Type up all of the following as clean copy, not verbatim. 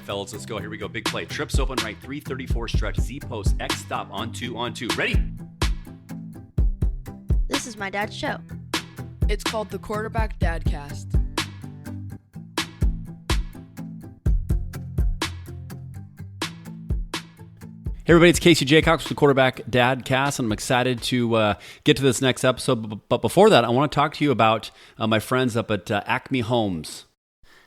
fellas, let's go. Here we go. Big play. Trips open right, 334 stretch, Z post, X stop, on two. Ready? This is my dad's show. It's called the Quarterback Dadcast. Hey everybody, it's Casey Jaycox with the Quarterback Dadcast, and I'm excited to get to this next episode. But before that, I want to talk to you about my friends up at Acme Homes,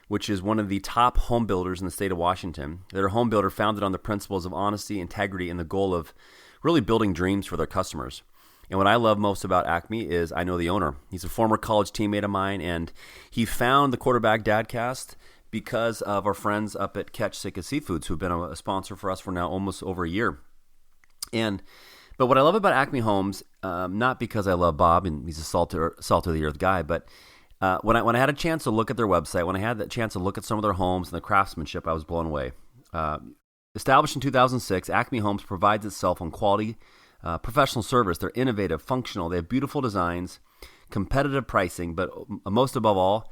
which is one of the top home builders in the state of Washington. They're a home builder founded on the principles of honesty, integrity, and the goal of really building dreams for their customers. And what I love most about Acme is I know the owner. He's a former college teammate of mine, and he found the Quarterback Dadcast because of our friends up at Catch Sitka Seafoods, who've been a sponsor for us for now almost over a year. But what I love about Acme Homes, not because I love Bob and he's a salt of the earth guy, but when I had a chance to look at their website, when I had the chance to look at some of their homes and the craftsmanship, I was blown away. Established in 2006, Acme Homes provides itself on quality professional service. They're innovative, functional. They have beautiful designs, competitive pricing, but most above all,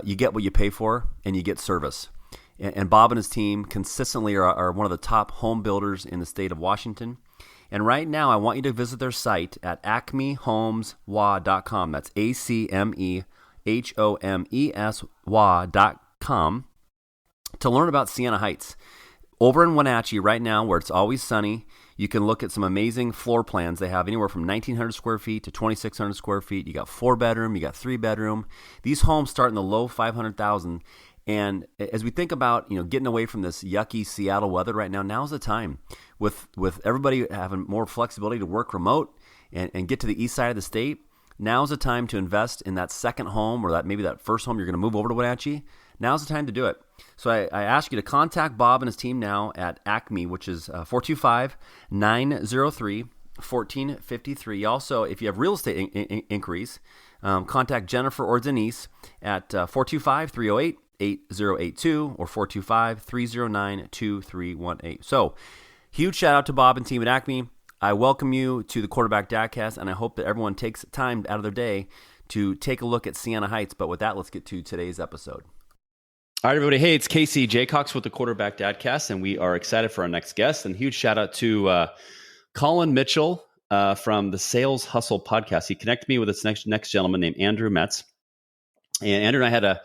you get what you pay for, and you get service. And Bob and his team consistently are one of the top home builders in the state of Washington. And right now, I want you to visit their site at acmehomeswa.com. That's acmehomeswa.com to learn about Sienna Heights. Over in Wenatchee right now, where it's always sunny, you can look at some amazing floor plans. They have anywhere from 1,900 square feet to 2,600 square feet. You got 4-bedroom, you got 3-bedroom. These homes start in the low 500,000. And as we think about getting away from this yucky Seattle weather right now, now's the time. With everybody having more flexibility to work remote and get to the east side of the state, now's the time to invest in that second home or maybe that first home you're going to move over to Wenatchee. Now's the time to do it. So I ask you to contact Bob and his team now at Acme, which is 425-903-1453. Also, if you have real estate inquiries, contact Jennifer or Denise at 425-308-8082 or 425-309-2318. So, huge shout out to Bob and team at Acme. I welcome you to the Quarterback Dadcast, and I hope that everyone takes time out of their day to take a look at Sienna Heights. But with that, let's get to today's episode. All right, everybody. Hey, it's Casey Jaycox with the Quarterback Dadcast, and we are excited for our next guest. And huge shout out to Collin Mitchell from the Sales Hustle podcast. He connected me with this next gentleman named Andrew Metz. And Andrew and I had a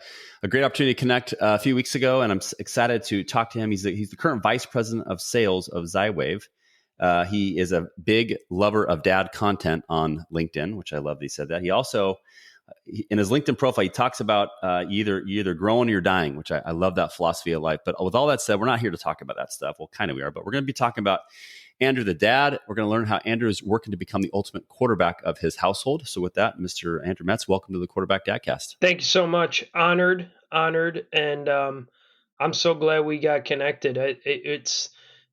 great opportunity to connect a few weeks ago, and I'm excited to talk to him. He's the current vice president of sales of Zywave. He is a big lover of dad content on LinkedIn, which I love that he said that. He also, in his LinkedIn profile, he talks about you either growing or you're dying, which I love that philosophy of life. But with all that said, we're not here to talk about that stuff. Well, kind of we are, but we're going to be talking about Andrew the dad. We're going to learn how Andrew is working to become the ultimate quarterback of his household. So with that, Mr. Andrew Metz, welcome to the Quarterback Dadcast. Thank you so much. Honored. And I'm so glad we got connected.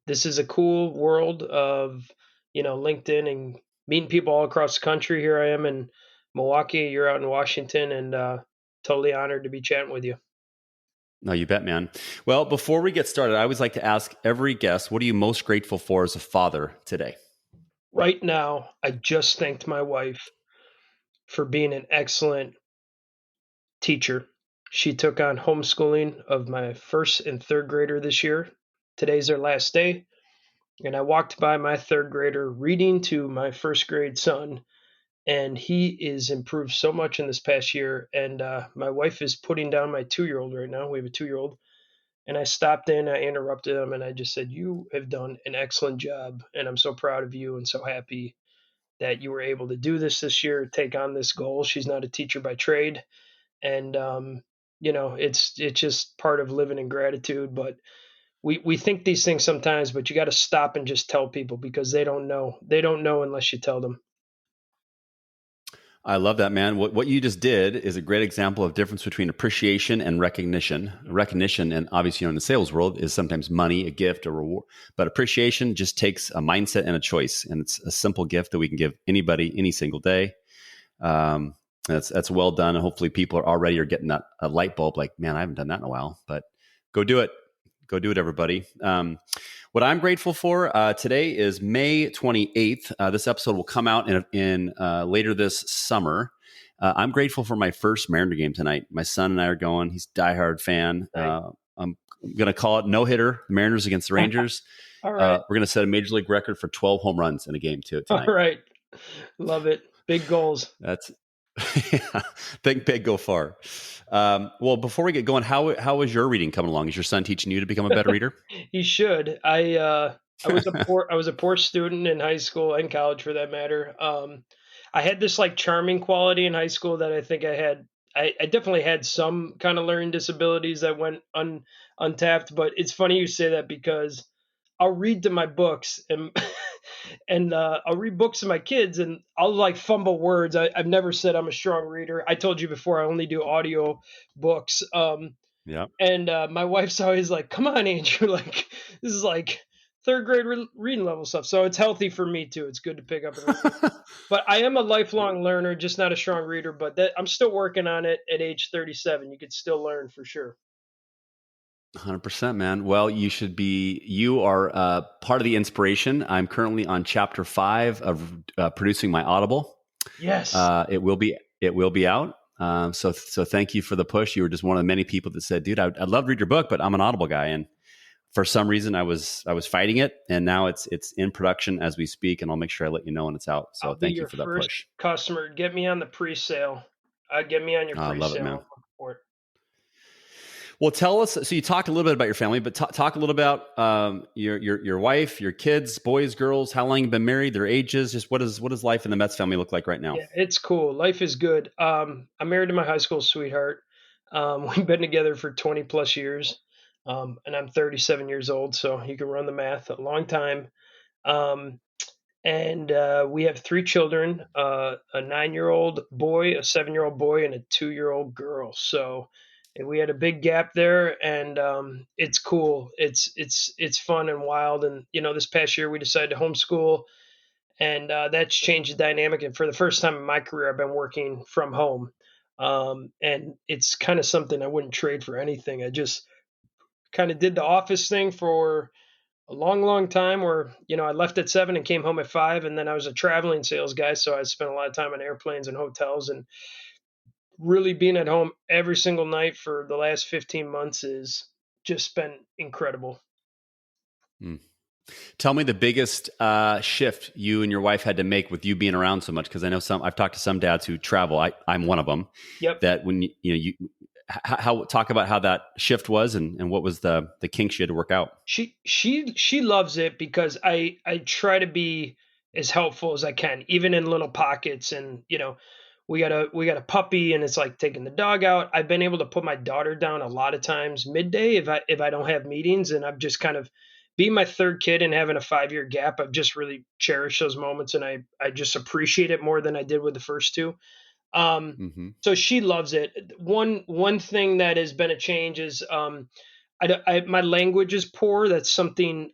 This is a cool world of, LinkedIn and meeting people all across the country. Here I am in Milwaukee. You're out in Washington, and totally honored to be chatting with you. No, you bet, man. Well, before we get started, I always like to ask every guest, what are you most grateful for as a father today? Right now, I just thanked my wife for being an excellent teacher. She took on homeschooling of my first and third grader this year. Today's their last day. And I walked by my third grader reading to my first grade son, and he is improved so much in this past year. And my wife is putting down my 2-year-old right now. We have a 2-year-old. And I stopped in, I interrupted him, and I just said, you have done an excellent job, and I'm so proud of you and so happy that you were able to do this year, take on this goal. She's not a teacher by trade. And, it's just part of living in gratitude. But we think these things sometimes, but you got to stop and just tell people because they don't know. They don't know unless you tell them. I love that, man. What you just did is a great example of difference between appreciation and recognition. Recognition, and obviously, in the sales world, is sometimes money, a gift, a reward. But appreciation just takes a mindset and a choice, and it's a simple gift that we can give anybody any single day. That's well done, and hopefully, people are getting that a light bulb. Like, man, I haven't done that in a while. But go do it. Go do it, everybody. What I'm grateful for today is May 28th. This episode will come out in later this summer. I'm grateful for my first Mariner game tonight. My son and I are going. He's a diehard fan. I'm going to call it no hitter. The Mariners against the Rangers. All right. We're going to set a major league record for 12 home runs in a game too All tonight. right. Love it. Big goals. That's think big, go far. Well, before we get going, how is your reading coming along? Is your son teaching you to become a better reader? He should. I was a poor student in high school and college for that matter. I had this like charming quality in high school that I think I had. I definitely had some kind of learning disabilities that went untapped. But it's funny you say that because I'll read to my books and and I'll read books to my kids and I'll like fumble words. I've never said I'm a strong reader. I told you before I only do audio books. Yeah. And my wife's always like, "Come on, Andrew! Like this is like third grade reading level stuff." So it's healthy for me too. It's good to pick up and read. But I am a lifelong learner, just not a strong reader. But I'm still working on it at age 37. You could still learn for sure. 100%, man. Well, you are part of the inspiration. I'm currently on chapter 5 of producing my Audible. Yes. It will be out. So thank you for the push. You were just one of the many people that said, dude, I'd love to read your book, but I'm an Audible guy. And for some reason I was fighting it, and now it's in production as we speak, and I'll make sure I let you know when it's out. So thank you for that push. Customer, get me on the pre-sale. Get me on your pre-sale. I love it, man. Well, tell us. So you talked a little bit about your family, but talk a little about your wife, your kids, boys, girls. How long you've been married? Their ages. Just what does life in the Metz family look like right now? Yeah, it's cool. Life is good. I'm married to my high school sweetheart. We've been together for 20 plus years, and I'm 37 years old. So you can run the math. A long time. And we have 3 children: a 9-year-old boy, a 7-year-old boy, and a 2-year-old girl. So. And we had a big gap there, and it's cool. It's fun and wild. And this past year we decided to homeschool, and that's changed the dynamic. And for the first time in my career, I've been working from home, and it's kind of something I wouldn't trade for anything. I just kind of did the office thing for a long, long time, where I left at 7 and came home at 5, and then I was a traveling sales guy, so I spent a lot of time on airplanes and hotels, and really being at home every single night for the last 15 months has just been incredible. Tell me the biggest shift you and your wife had to make with you being around so much, because I know I've talked to some dads who travel. I'm one of them. Yep. That when talk about how that shift was, and what was the kinks you had to work out. She loves it because I try to be as helpful as I can, even in little pockets. And we got a puppy, and it's like taking the dog out. I've been able to put my daughter down a lot of times midday if I don't have meetings, and I've just kind of being my third kid and having a 5-year gap. I've just really cherished those moments, and I just appreciate it more than I did with the first 2. So she loves it. One thing that has been a change is my language is poor. That's something.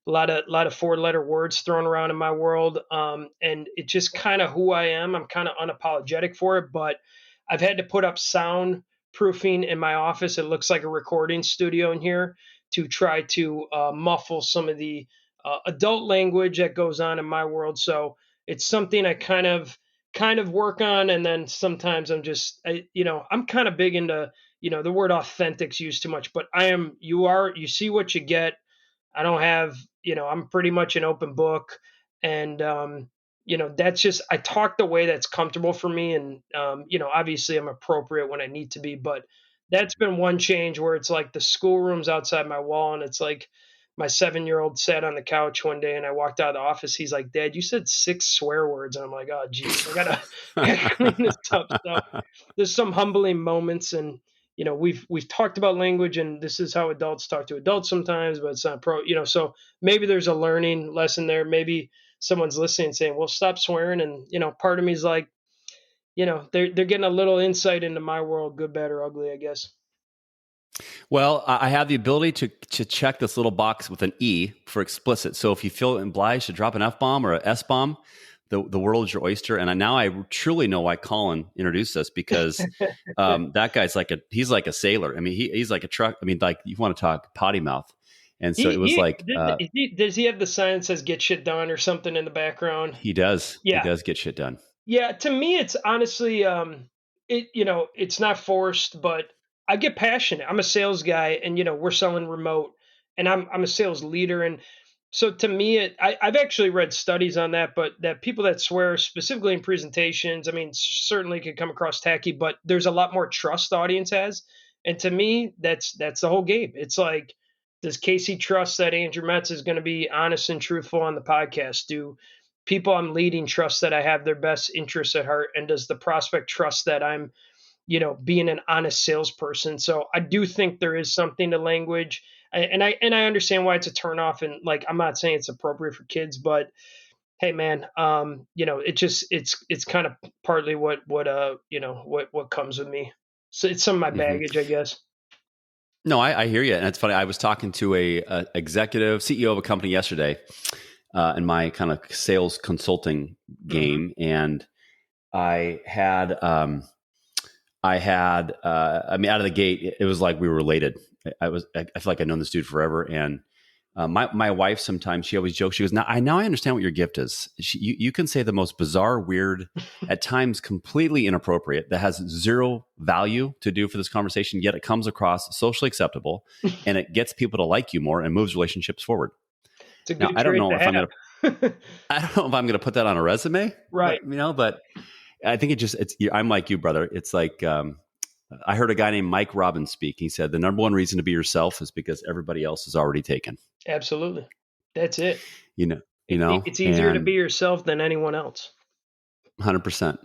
A lot of 4-letter words thrown around in my world. And it's just kind of who I am. I'm kind of unapologetic for it, but I've had to put up soundproofing in my office. It looks like a recording studio in here, to try to muffle some of the adult language that goes on in my world. So it's something I kind of work on. And then sometimes I'm kind of big into, the word authentic's used too much, but you see what you get. I don't have, I'm pretty much an open book, and, that's just, I talk the way that's comfortable for me. And, obviously I'm appropriate when I need to be, but that's been one change, where it's like the schoolroom's outside my wall, and it's like my 7-year-old sat on the couch one day, and I walked out of the office. He's like, "Dad, you said 6 swear words." And I'm like, "Oh geez, I gotta clean this up." So there's some humbling moments, and, we've talked about language, and this is how adults talk to adults sometimes, but it's not so maybe there's a learning lesson there. Maybe someone's listening saying, "Well, stop swearing." And, part of me is like, they're getting a little insight into my world, good, bad, or ugly, I guess. Well, I have the ability to check this little box with an E for explicit. So if you feel obliged to drop an F-bomb or an S-bomb, the world is your oyster. And now I truly know why Collin introduced us, because that guy's he's like a sailor. I mean, he's like a truck. I mean, like, you want to talk potty mouth. And so does he have the sign that says "get shit done" or something in the background? He does. Yeah. He does get shit done. Yeah. To me, it's honestly, it's not forced, but I get passionate. I'm a sales guy, and we're selling remote, and I'm a sales leader, and so to me, I've actually read studies on that, but that people that swear specifically in presentations, I mean, certainly could come across tacky, but there's a lot more trust the audience has, and to me, that's the whole game. It's like, does Casey trust that Andrew Metz is going to be honest and truthful on the podcast? Do people I'm leading trust that I have their best interests at heart, and does the prospect trust that I'm being an honest salesperson? So I do think there is something to language, and I understand why it's a turnoff. And like, I'm not saying it's appropriate for kids, but hey, man, it's kind of partly what comes with me. So it's some of my baggage, I guess. No, I hear you, and it's funny. I was talking to a executive CEO of a company yesterday in my kind of sales consulting game, and I had. I mean, out of the gate, it was like we were related. I feel like I've known this dude forever. And my wife, sometimes she always jokes. She goes, now I understand what your gift is. You can say the most bizarre, weird, at times completely inappropriate, that has zero value to do for this conversation, yet it comes across socially acceptable and it gets people to like you more and moves relationships forward. It's a Now, good I don't trait know to if I'm have. I don't know if I'm going to put that on a resume, Right. but I think I'm like you, brother. It's like, I heard a guy named Mike Robbins speak. He said, the number one reason to be yourself is because everybody else is already taken. Absolutely. That's it. It's easier to and be yourself than anyone else. 100%.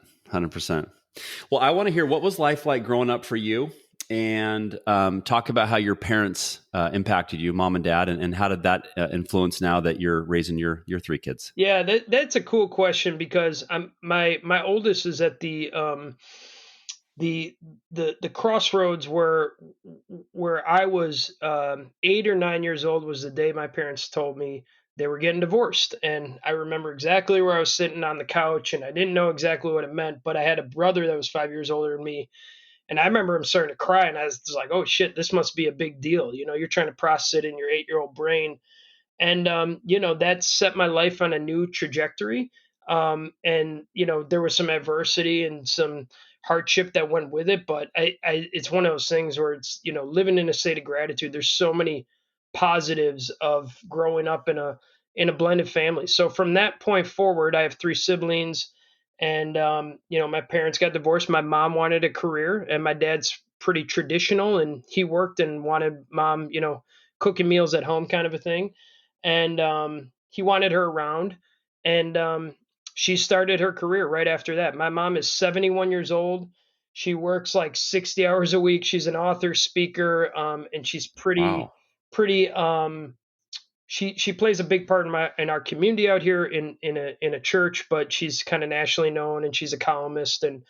Well, I want to hear, what was life like growing up for you, and talk about how your parents impacted you, mom and dad, and how did that influence now that you're raising your three kids? Yeah, that's a cool question, because my oldest is at the crossroads where I was 8 or 9 years old was the day my parents told me they were getting divorced. And I remember exactly where I was sitting on the couch, and I didn't know exactly what it meant, but I had a brother that was 5 years older than me. And I remember him starting to cry, and I was just like, oh shit, this must be a big deal. You're trying to process it in your 8-year-old brain. And that set my life on a new trajectory. And there was some adversity and some hardship that went with it, but it's one of those things where it's living in a state of gratitude. There's so many positives of growing up in a blended family. So from that point forward, I have three siblings, and my parents got divorced. My mom wanted a career, and my dad's pretty traditional, and he worked and wanted mom cooking meals at home, kind of a thing. And he wanted her around, and she started her career right after that. My mom is 71 years old. She works like 60 hours a week. She's an author, speaker, and she's Wow. pretty. She plays a big part in our community out here in a church, but she's kind of nationally known, and she's a columnist, and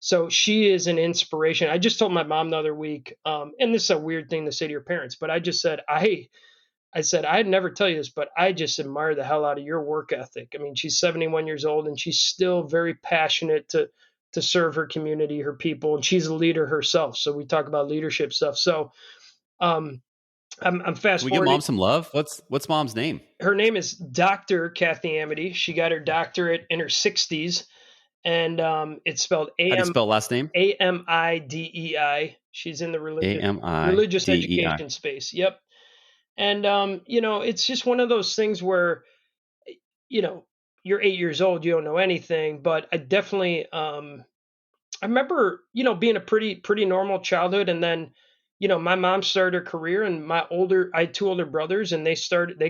so she is an inspiration. I just told my mom the other week, and this is a weird thing to say to your parents, but I just said, I said, I'd never tell you this, but I just admire the hell out of your work ethic. I mean, she's 71 years old, and she's still very passionate to serve her community, her people, and she's a leader herself. So we talk about leadership stuff. So I'm fast Can we give mom some love? What's mom's name? Her name is Dr. Kathy Amity. She got her doctorate in her 60s, and it's spelled How do you spell last name? Amidei. She's in the religious education space. Yep. And it's just one of those things where you're 8 years old, you don't know anything, but I definitely I remember being a pretty normal childhood. And then my mom started her career, and I had two older brothers, and they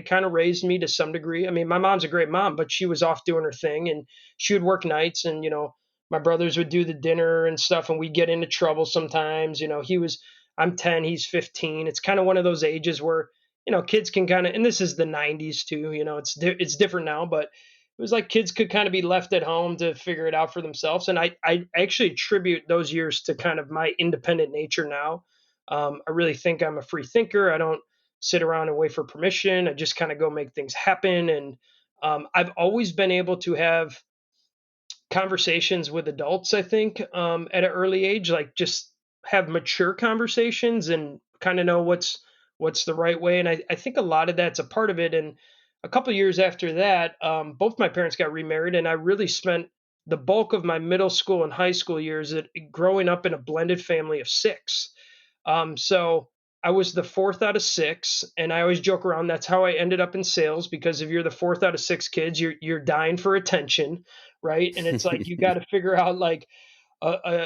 kind of raised me to some degree. I mean, my mom's a great mom, but she was off doing her thing, and she would work nights, and my brothers would do the dinner and stuff, and we'd get into trouble sometimes. I'm 10, he's 15. It's kind of one of those ages where kids can kind of, and this is the 90s too, it's different now, but it was like kids could kind of be left at home to figure it out for themselves. And I actually attribute those years to kind of my independent nature now. I really think I'm a free thinker. I don't sit around and wait for permission. I just kind of go make things happen. And I've always been able to have conversations with adults, I think, at an early age, like just have mature conversations and kind of know what's the right way. And I think a lot of that's a part of it. And a couple of years after that, both my parents got remarried, and I really spent the bulk of my middle school and high school years growing up in a blended family of six. So I was the fourth out of six, and I always joke around. That's how I ended up in sales, because if you're the fourth out of six kids, you're dying for attention, right? And it's like you got to figure out like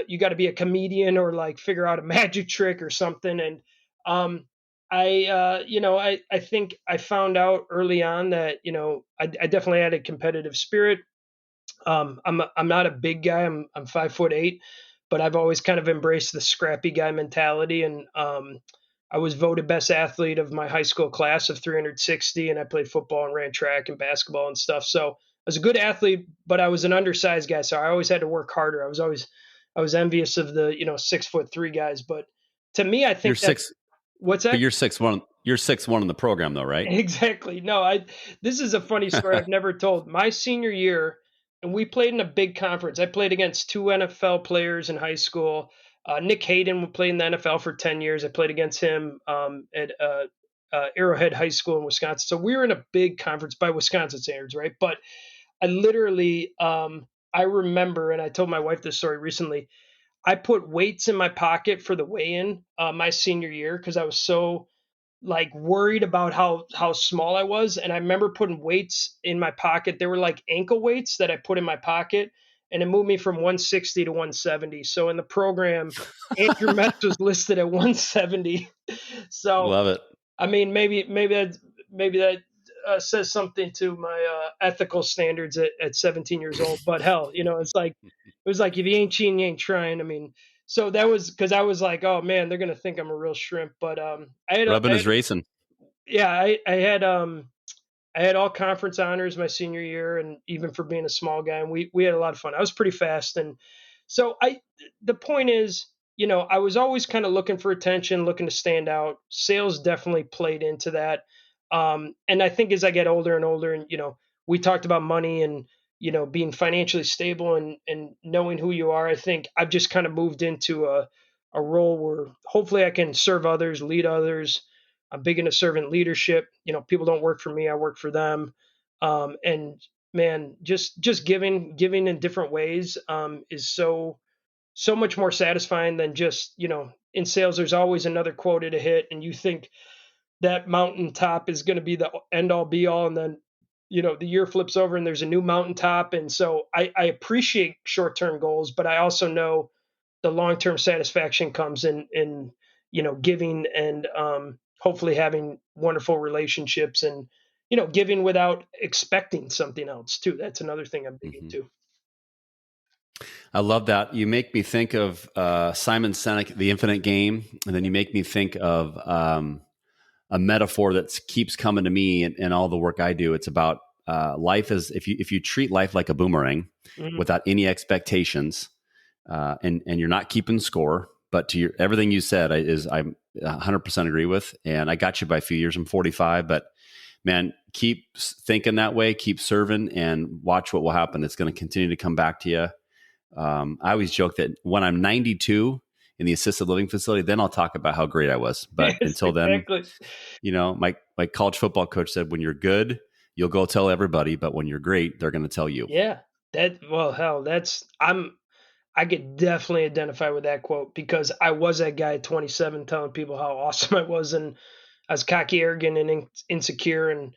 you got to be a comedian or like figure out a magic trick or something. And um, I think I found out early on that I definitely had a competitive spirit. I'm not a big guy. I'm 5'8", but I've always kind of embraced the scrappy guy mentality. And I was voted best athlete of my high school class of 360, and I played football and ran track and basketball and stuff. So I was a good athlete, but I was an undersized guy, so I always had to work harder. I was envious of the 6'3" guys, but to me, I You're think that's six, what's but that? you're 6'1". You're 6'1" in the program, though, right? Exactly. No, this is a funny story I've never told. My senior year, and we played in a big conference. I played against two NFL players in high school. Nick Hayden played in the NFL for 10 years. I played against him at Arrowhead High School in Wisconsin. So we were in a big conference by Wisconsin standards, right? But I literally, I remember, and I told my wife this story recently. I put weights in my pocket for the weigh-in my senior year because I was so like worried about how small I was. And I remember putting weights in my pocket. They were like ankle weights that I put in my pocket, and it moved me from 160 to 170. So in the program, Andrew Metz was listed at 170. So Love it. I mean, maybe that says something to my ethical standards at 17 years old. But hell, it was like if you ain't cheating, you ain't trying. I mean, so that was because I was like, oh man, they're gonna think I'm a real shrimp. But Rubbing is racing. yeah, I had all conference honors my senior year, and even for being a small guy, and we had a lot of fun. I was pretty fast, and so the point is, I was always kind of looking for attention, looking to stand out. Sales definitely played into that, and I think as I get older and older, and we talked about money and being financially stable and knowing who you are. I think I've just kind of moved into a role where hopefully I can serve others, lead others. I'm big into servant leadership. People don't work for me; I work for them. And man, just giving in different ways is so much more satisfying than just in sales. There's always another quota to hit, and you think that mountaintop is going to be the end all be all, and then the year flips over and there's a new mountaintop. And so I appreciate short term goals, but I also know the long term satisfaction comes in giving and hopefully having wonderful relationships and giving without expecting something else too. That's another thing I'm big Mm-hmm. into. I love that. You make me think of Simon Sinek, The Infinite Game, and then you make me think of a metaphor that keeps coming to me in all the work I do. It's about life as if you treat life like a boomerang Mhm. without any expectations, and you're not keeping score. But to everything you said I'm 100% agree with, and I got you by a few years. I'm 45, but man, keep thinking that way, keep serving, and watch what will happen. It's going to continue to come back to you. I always joke that when I'm 92 in the assisted living facility, then I'll talk about how great I was. But Yes, until then, exactly. my college football coach said, when you're good, you'll go tell everybody. But when you're great, they're going to tell you. Yeah. Well, hell, I could definitely identify with that quote because I was that guy at 27 telling people how awesome I was, and I was cocky, arrogant, and insecure. And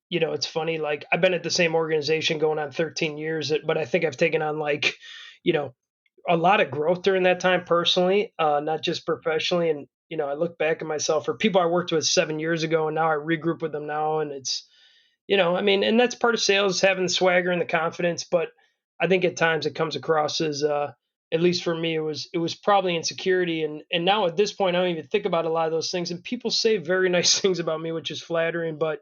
it's funny. Like I've been at the same organization going on 13 years, but I think I've taken on like, you know, a lot of growth during that time personally, not just professionally. And I look back at myself or people I worked with 7 years ago, and now I regroup with them now, and it's I mean, and that's part of sales, having the swagger and the confidence. But I think at times it comes across as, at least for me, it was probably insecurity. And now at this point, I don't even think about a lot of those things. And people say very nice things about me, which is flattering. But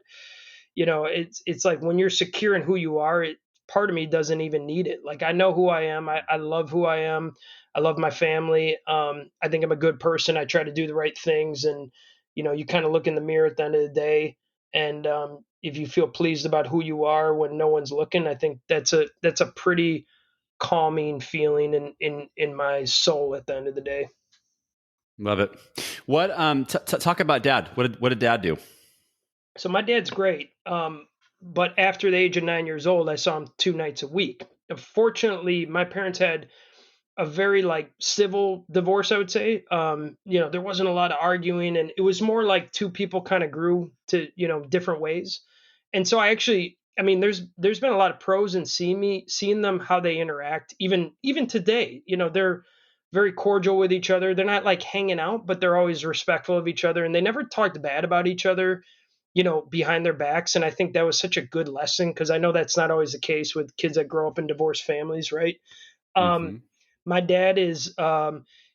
it's like when you're secure in who you are, part of me doesn't even need it. Like I know who I am. I love who I am. I love my family. I think I'm a good person. I try to do the right things, and you kind of look in the mirror at the end of the day, and if you feel pleased about who you are when no one's looking, I think that's a pretty calming feeling in my soul at the end of the day. Love it. What talk about dad? What did dad do? So my dad's great. But after the age of 9 years old, I saw him 2 nights a week. Fortunately, my parents had a very like civil divorce, I would say. There wasn't a lot of arguing, and it was more like two people kind of grew to, different ways. And so I mean, there's been a lot of pros in seeing them how they interact, even today. They're very cordial with each other. They're not like hanging out, but they're always respectful of each other, and they never talked bad about each other, behind their backs. And I think that was such a good lesson, because I know that's not always the case with kids that grow up in divorced families, right? Um, Mm-hmm. my dad is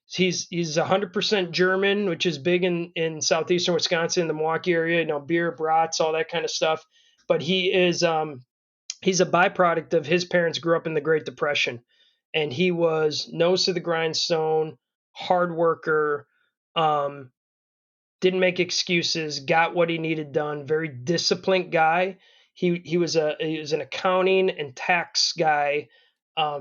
he's 100% German, which is big in southeastern Wisconsin, the Milwaukee area. Beer, brats, all that kind of stuff. But he's a byproduct of his parents grew up in the Great Depression, and he was nose to the grindstone, hard worker. Um, didn't make excuses, got what he needed done. Very disciplined guy. He was an accounting and tax guy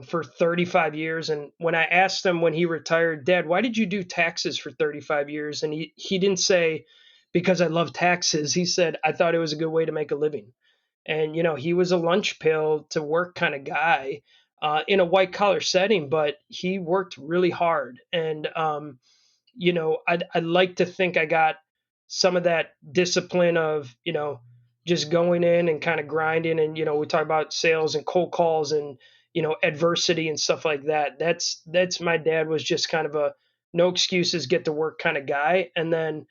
for 35 years. And when I asked him when he retired, Dad, why did you do taxes for 35 years? And he didn't say because I love taxes. He said I thought it was a good way to make a living. And he was a lunch pail to work kind of guy in a white collar setting, but he worked really hard. And I'd like to think I got some of that discipline of, just going in and kind of grinding. And, we talk about sales and cold calls and, adversity and stuff like that. That's my dad was just kind of a no excuses, get to work kind of guy. And then,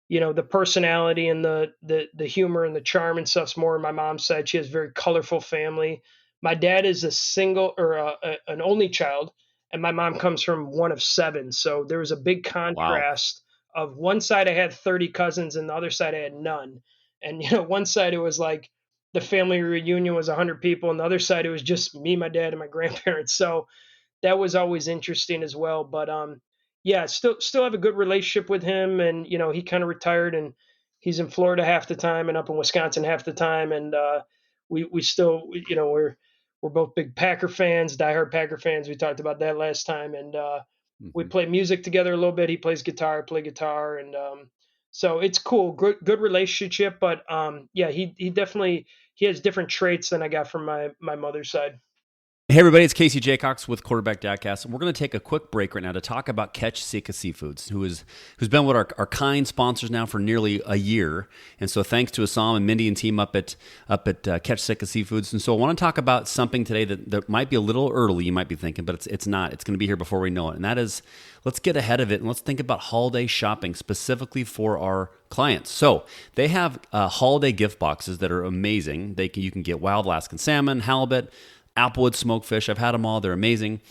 the personality and the humor and the charm and stuff's more on my mom's side. She has a very colorful family. My dad is a single or an only child, and my mom comes from one of seven. So there was a big Wow. contrast of one side I had 30 cousins and the other side I had none. And one side it was like the family reunion was 100 people, and the other side it was just me, my dad, and my grandparents. So that was always interesting as well. But yeah, still have a good relationship with him, and he kind of retired, and he's in Florida half the time and up in Wisconsin half the time, and we still we're both big Packer fans, diehard Packer fans. We talked about that last time, and we Mm-hmm. play music together a little bit. He plays guitar, I play guitar, and so it's cool, good relationship. But yeah, he definitely he has different traits than I got from my mother's side. Hey everybody, it's Casey Jaycox with Quarterback Dadcast. We're going to take a quick break right now to talk about Catch Sika Seafoods, who's been with our kind sponsors now for nearly a year. And so thanks to Assam and Mindy and team up at Catch Sika Seafoods. And so I want to talk about something today that might be a little early, you might be thinking, but it's not. It's going to be here before we know it. And that is, let's get ahead of it and let's think about holiday shopping specifically for our clients. So they have holiday gift boxes that are amazing. You can get wild Alaskan salmon, halibut, Applewood smoked fish. I've had them all. They're amazing.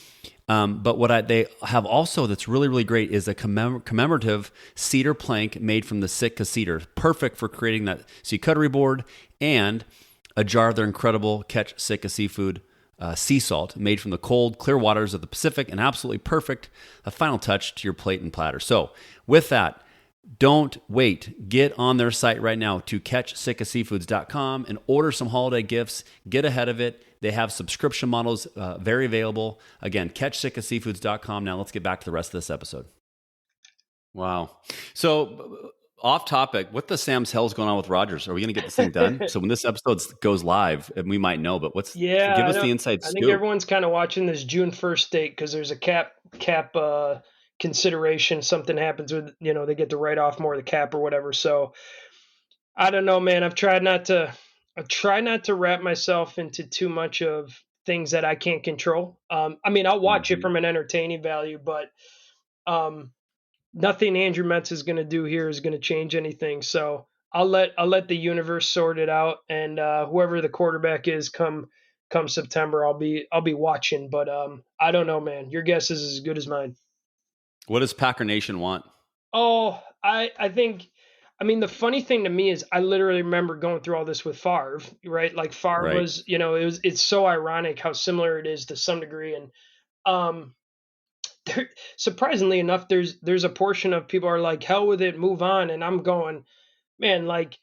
But they have also that's really, really great is a commemorative cedar plank made from the Sitka cedar. Perfect for creating that charcuterie board, and a jar of their incredible Catch Sitka seafood sea salt made from the cold, clear waters of the Pacific, and absolutely perfect, a final touch to your plate and platter. So with that, don't wait. Get on their site right now to catchsikaseafoods.com and order some holiday gifts. Get ahead of it. They have subscription models very available. Again, catchsikaseafoods.com. Now let's get back to the rest of this episode. Wow. So off topic, what the Sam's hell is going on with Rogers? Are we going to get this thing done? So when this episode goes live, and we might know, but Yeah, give I us the know. inside I think scoop. everyone's kind of watching this June 1st date because there's a cap consideration. Something happens with they get to write off more of the cap or whatever. So I don't know, man. I try not to wrap myself into too much of things that I can't control. I mean, I'll watch it Mm-hmm. from an entertaining value, but um, nothing Andrew Metz is going to do here is going to change anything. So I'll let the universe sort it out, and whoever the quarterback is come September, I'll be watching. But I don't know, man. Your guess is as good as mine. What does Packer Nation want? Oh, I think. I mean, the funny thing to me is I literally remember going through all this with Favre, right? Like Favre Right. was, it's so ironic how similar it is to some degree. And um, there, surprisingly enough, there's a portion of people are like, hell with it, move on. And I'm going, man, like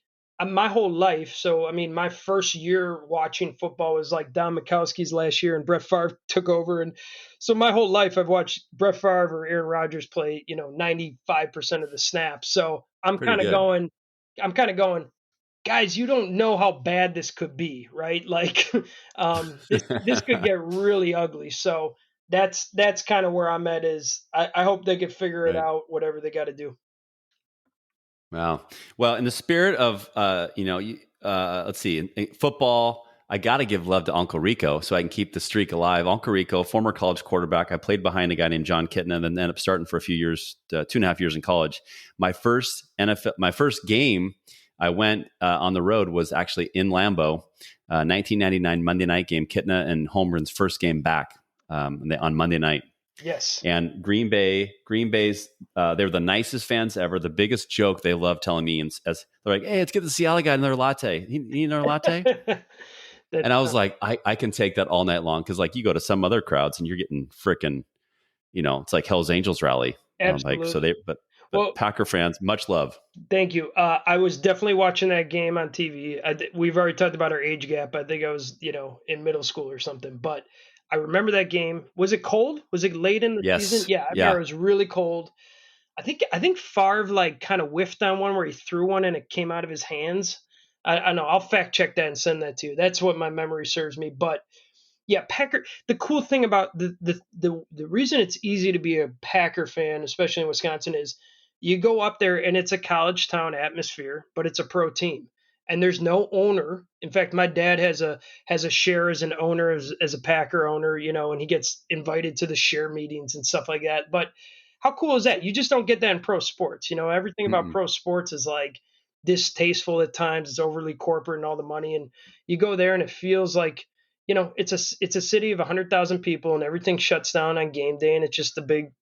my whole life. So, I mean, my first year watching football was like Don Mikowski's last year, and Brett Favre took over. And so my whole life, I've watched Brett Favre or Aaron Rodgers play, 95% of the snaps. So Pretty good. I'm kind of going, guys, you don't know how bad this could be, right? Like, this could get really ugly. So that's kind of where I'm at. Is I hope they can figure it Right. out, whatever they got to do. Wow. Well, in the spirit of, let's see, in football, I got to give love to Uncle Rico so I can keep the streak alive. Uncle Rico, former college quarterback. I played behind a guy named John Kitna and then ended up starting for a few years, 2.5 years in college. My first game I went on the road was actually in Lambeau, 1999 Monday night game, Kitna and Holmgren's first game back on Monday night. Yes. And Green Bay's, they were the nicest fans ever. The biggest joke they love telling me as they're like, "Hey, let's get the Seattle guy another latte. You need another latte?" That's And I was like, I can take that all night long because like you go to some other crowds and you're getting freaking, it's like Hell's Angels rally. absolutely. Like so but Well, Packer fans, much love. thank you. I was definitely watching that game on TV. We've already talked about our age gap. I think I was, in middle school or something. But I remember that game. Was it cold? Was it late in the season? Yes, Yeah, I remember yeah, it was really cold. I think Favre like kind of whiffed on one where he threw one and it came out of his hands. I know. I'll fact check that and send that to you. That's what my memory serves me. But yeah, Packer. The cool thing about the reason it's easy to be a Packer fan, especially in Wisconsin, is you go up there and it's a college town atmosphere, but it's a pro team, and there's no owner. In fact, my dad has a share as an owner, as a Packer owner, and he gets invited to the share meetings and stuff like that. But how cool is that? You just don't get that in pro sports. Everything about Mm-mm. pro sports is like distasteful at times. It's overly corporate and all the money, and you go there and it feels like it's a city of 100,000 people and everything shuts down on game day and it's just a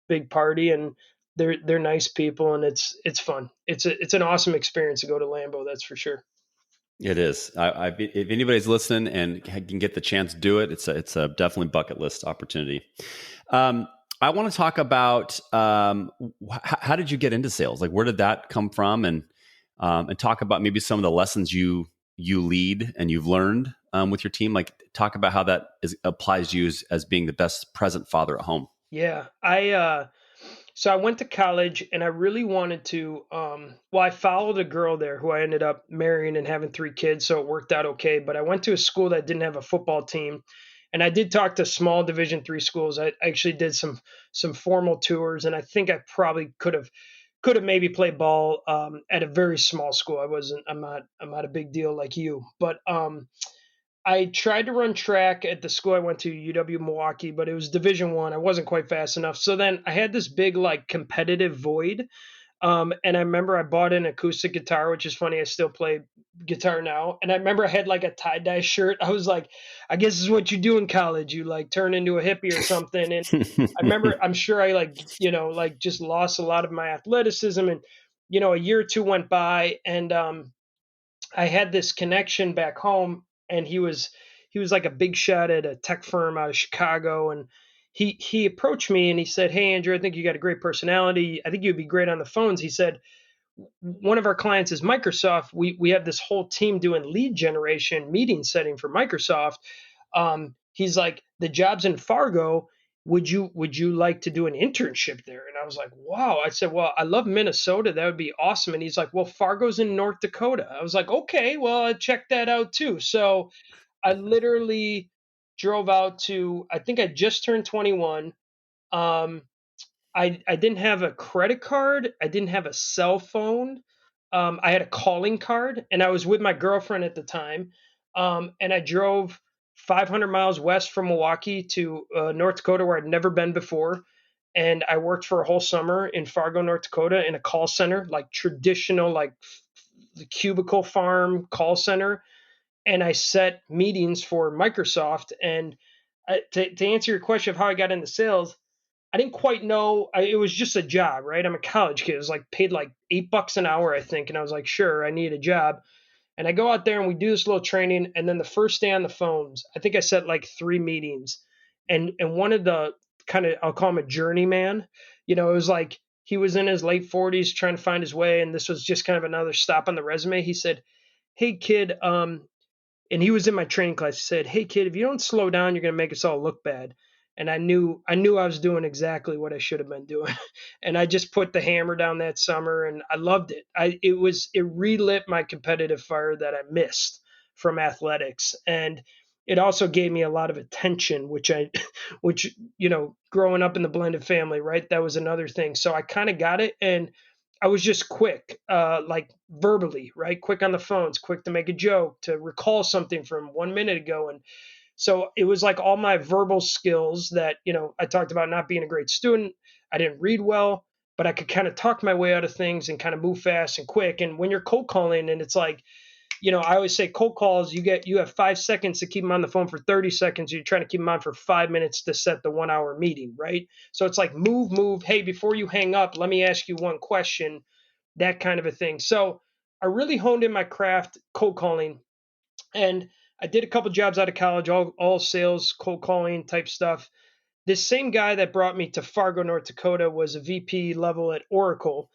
big party and they're nice people and it's fun. It's an awesome experience to go to Lambeau, that's for sure. It is. If anybody's listening and can get the chance, do it. It's a definitely bucket list opportunity. I want to talk about how did you get into sales? Like, where did that come from? And talk about maybe some of the lessons you lead and you've learned with your team. Like, talk about how that applies to you as being the best present father at home. Yeah, so I went to college and I really wanted to I followed a girl there who I ended up marrying and having 3 kids, so it worked out okay. But I went to a school that didn't have a football team. And I did talk to small Division 3 schools. I actually did some formal tours, and I think I probably could have maybe played ball at a very small school. I'm not a big deal like you, but I tried to run track at the school I went to, UW Milwaukee, but it was Division 1. I wasn't quite fast enough. So then I had this big like competitive void. And I remember I bought an acoustic guitar, which is funny. I still play guitar now. And I remember I had like a tie dye shirt. I was like, I guess this is what you do in college. You like turn into a hippie or something. And I remember, I'm sure I like just lost a lot of my athleticism. And, a year or two went by and I had this connection back home, and he was like a big shot at a tech firm out of Chicago, and he approached me and he said, "Hey Andrew, I think you got a great personality. I think you'd be great on the phones." He said, "One of our clients is Microsoft. We have this whole team doing lead generation, meeting setting for Microsoft. He's like, the job's in Fargo. Would you like to do an internship there?" And I was like, "Wow." I said, "Well, I love Minnesota. That would be awesome." And he's like, "Well, Fargo's in North Dakota." I was like, "Okay, well, I checked that out too." So I literally drove out to, I think I just turned 21. Um, I didn't have a credit card. I didn't have a cell phone. I had a calling card, and I was with my girlfriend at the time. And I drove 500 miles west from Milwaukee to North Dakota, where I'd never been before. And I worked for a whole summer in Fargo, North Dakota, in a call center, like traditional, like the cubicle farm call center. And I set meetings for Microsoft. And to answer your question of how I got into sales, I didn't quite know. It was just a job, right? I'm a college kid. It was like paid like $8 an hour, I think. And I was like, sure, I need a job. And I go out there and we do this little training. And then the first day on the phones, I think I set like 3 meetings. And one of the kind of, I'll call him a journeyman, it was like he was in his late 40s trying to find his way. And this was just kind of another stop on the resume. He said, "Hey, kid," and he was in my training class. He said, "Hey kid, if you don't slow down, you're going to make us all look bad." And I knew I was doing exactly what I should have been doing. And I just put the hammer down that summer and I loved it. It relit my competitive fire that I missed from athletics. And it also gave me a lot of attention, which, growing up in the blended family, right? That was another thing. So I kind of got it. And I was just quick, like verbally, right? Quick on the phones, quick to make a joke, to recall something from 1 minute ago. And so it was like all my verbal skills that, I talked about not being a great student. I didn't read well, but I could kind of talk my way out of things and kind of move fast and quick. And when you're cold calling, and it's like, I always say cold calls, you have 5 seconds to keep them on the phone for 30 seconds. You're trying to keep them on for 5 minutes to set the 1 hour meeting, right? So it's like move. Hey, before you hang up, let me ask you one question, that kind of a thing. So I really honed in my craft, cold calling, and I did a couple jobs out of college, all sales, cold calling type stuff. This same guy that brought me to Fargo, North Dakota was a VP level at Oracle,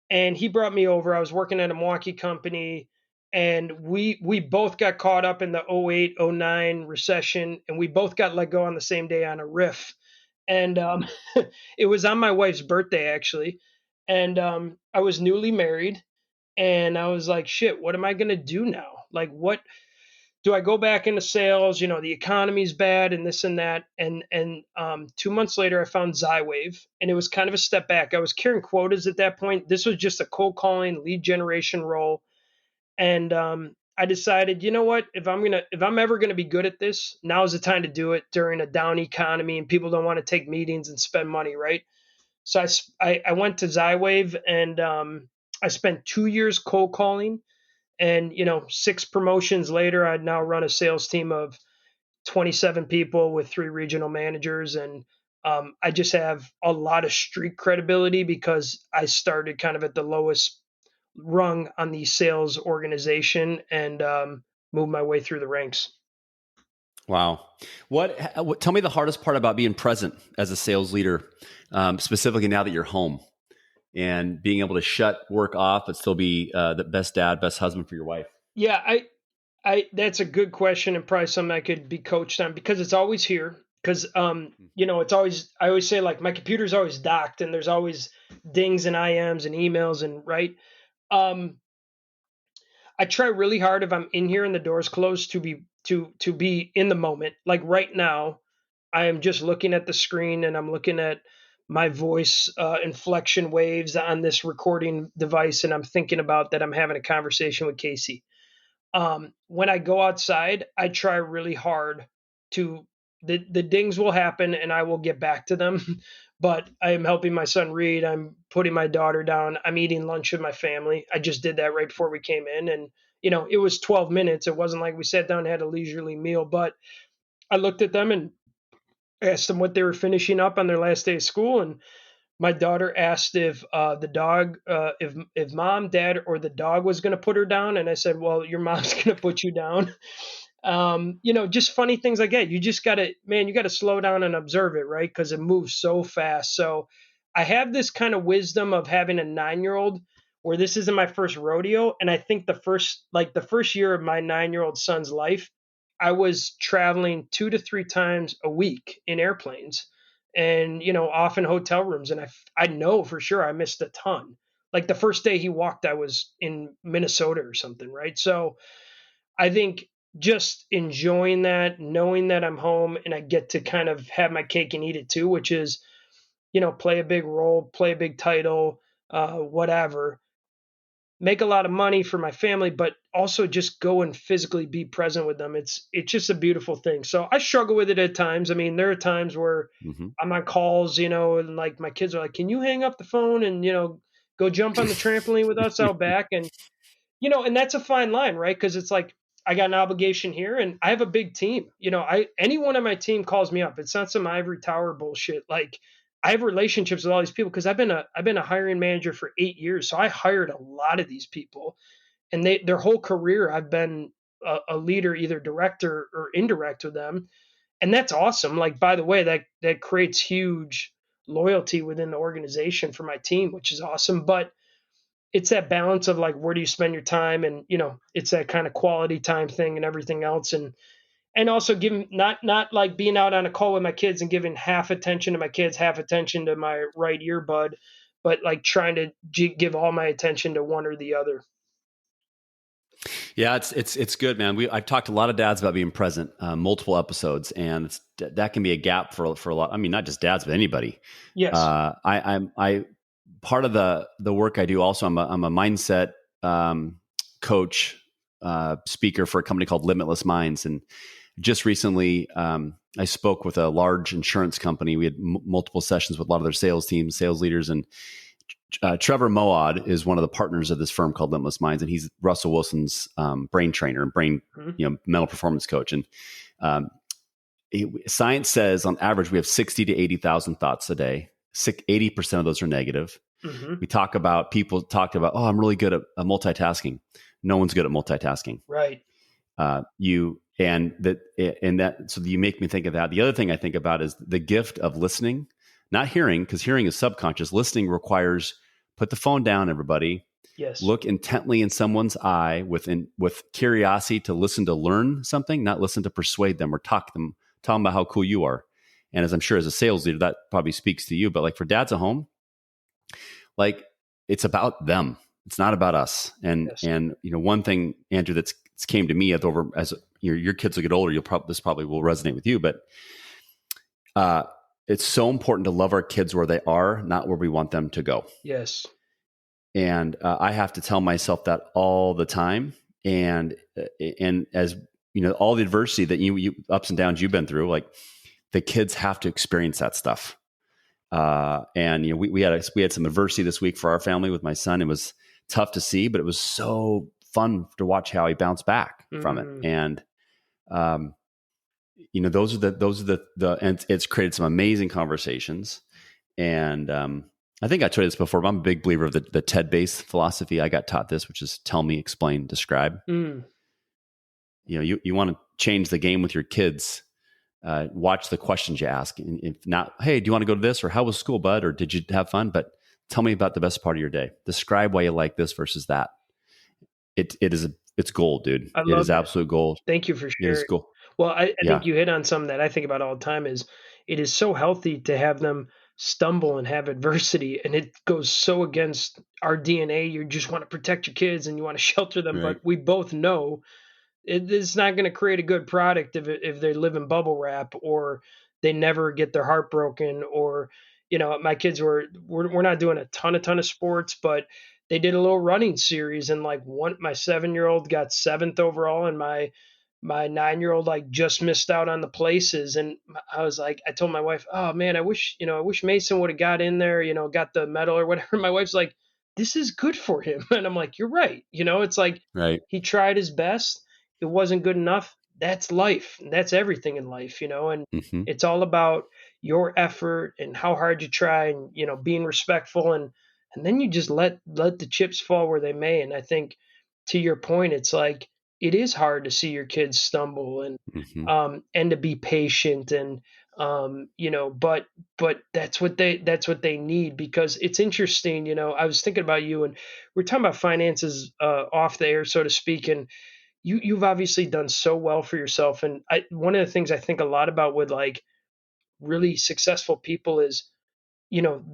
and he brought me over. I was working at a Milwaukee company, and we both got caught up in the '08, '09 recession, and we both got let go on the same day on a riff. And it was on my wife's birthday, actually. And I was newly married, and I was like, shit, what am I going to do now? Like, what do I go back into sales? The economy's bad and this and that. And 2 months later, I found Zywave, and it was kind of a step back. I was carrying quotas at that point. This was just a cold calling lead generation role. And I decided, you know what? If I'm ever gonna be good at this, now's the time to do it during a down economy and people don't want to take meetings and spend money, right? So I went to Zywave, and I spent 2 years cold calling. And 6 promotions later, I'd now run a sales team of 27 people with 3 regional managers. And I just have a lot of street credibility because I started kind of at the lowest rung on the sales organization, and moved my way through the ranks. Wow. Tell me the hardest part about being present as a sales leader, specifically now that you're home and being able to shut work off, but still be the best dad, best husband for your wife. Yeah, that's a good question, and probably something I could be coached on, because it's always here. Because it's always, I always say, like, my computer's always docked, and there's always dings and IMs and emails, and right. I try really hard, if I'm in here and the door's closed, to be in the moment. Like right now, I am just looking at the screen, and I'm looking at my voice inflection waves on this recording device, and I'm thinking about that I'm having a conversation with Casey. When I go outside, I try really hard to, the dings will happen and I will get back to them. But I am helping my son read. I'm putting my daughter down. I'm eating lunch with my family. I just did that right before we came in. And, it was 12 minutes. It wasn't like we sat down and had a leisurely meal, but I looked at them and asked them what they were finishing up on their last day of school. And my daughter asked if the dog, if mom, dad, or the dog was going to put her down. And I said, well, your mom's going to put you down. Just funny things like that. You just got to slow down and observe it, right? Because it moves so fast. So I have this kind of wisdom of having a 9-year-old, where this isn't my first rodeo. And I think the first year of my 9-year-old son's life, I was traveling 2 to 3 times a week in airplanes, and, often hotel rooms. And I know for sure I missed a ton. Like the first day he walked, I was in Minnesota or something, right? So I think just enjoying that, knowing that I'm home and I get to kind of have my cake and eat it too, which is, play a big role, play a big title, whatever, make a lot of money for my family, but also just go and physically be present with them. It's just a beautiful thing. So I struggle with it at times. I mean, there are times where I'm on calls, and like my kids are like, can you hang up the phone and, go jump on the trampoline with us out back? And, and that's a fine line, right? Because it's like, I got an obligation here, and I have a big team. Anyone on my team calls me up. It's not some ivory tower bullshit. Like, I have relationships with all these people because I've been a hiring manager for 8 years. So I hired a lot of these people, and their whole career I've been a leader, either director or indirect with them. And that's awesome. Like, by the way, that creates huge loyalty within the organization for my team, which is awesome. But it's that balance of like, where do you spend your time? And, it's that kind of quality time thing and everything else. And also giving, not like being out on a call with my kids and giving half attention to my kids, half attention to my right earbud, but like trying to give all my attention to one or the other. Yeah, it's good, man. I've talked to a lot of dads about being present, multiple episodes, and that can be a gap for a lot. I mean, not just dads, but anybody. Yes. I part of the work I do also. I'm a mindset coach, speaker for a company called Limitless Minds, and just recently I spoke with a large insurance company. We had multiple sessions with a lot of their sales teams, sales leaders, and Trevor Moad is one of the partners of this firm called Limitless Minds, and he's Russell Wilson's brain trainer and mental performance coach. And um, science says on average we have 60 to 80,000 thoughts a day. 80% of those are negative. Mm-hmm. People talked about, oh, I'm really good at multitasking. No one's good at multitasking. Right. So you make me think of that. The other thing I think about is the gift of listening, not hearing, because hearing is subconscious. Listening requires put the phone down, everybody. Yes. Look intently in someone's eye with curiosity to listen, to learn something, not listen to persuade them or tell them about how cool you are. And as I'm sure as a sales leader, that probably speaks to you. But like for dads at home, like it's about them. It's not about us. And Yes. and one thing, Andrew, that's came to me as your kids will get older, this probably will resonate with you. But it's so important to love our kids where they are, not where we want them to go. Yes. And I have to tell myself that all the time. And as all the adversity that you ups and downs you've been through, like the kids have to experience that stuff. And we had some adversity this week for our family with my son. It was tough to see, but it was so fun to watch how he bounced back from it. And those are the and it's created some amazing conversations. And I think I told you this before, but I'm a big believer of the TED-based philosophy. I got taught this, which is tell me, explain, describe. You want to change the game with your kids. Watch the questions you ask. And if not, hey, do you want to go to this? Or how was school, bud? Or did you have fun? But tell me about the best part of your day. Describe why you like this versus that. It's gold, dude. It is absolute gold. Thank you for sharing. It is gold. Well, I think you hit on something that I think about all the time is it is so healthy to have them stumble and have adversity. And it goes so against our DNA. You just want to protect your kids and you want to shelter them. Right. But we both know it's not going to create a good product if they live in bubble wrap or they never get their heart broken. Or, my kids we're not doing a ton of sports, but they did a little running series, and my 7-year-old got 7th overall, and my 9-year-old just missed out on the places. And I was like, I told my wife, oh man, I wish Mason would have got in there, got the medal or whatever. My wife's like, this is good for him. And I'm like, you're right. It's like, right. He tried his best. It wasn't good enough. That's life. That's everything in life, and it's all about your effort and how hard you try and, being respectful. And then you just let the chips fall where they may. And I think to your point, it's like, it is hard to see your kids stumble and to be patient and, but that's what they need, because it's interesting. I was thinking about you, and we're talking about finances off the air, so to speak. And you've obviously done so well for yourself. And one of the things I think a lot about with really successful people is,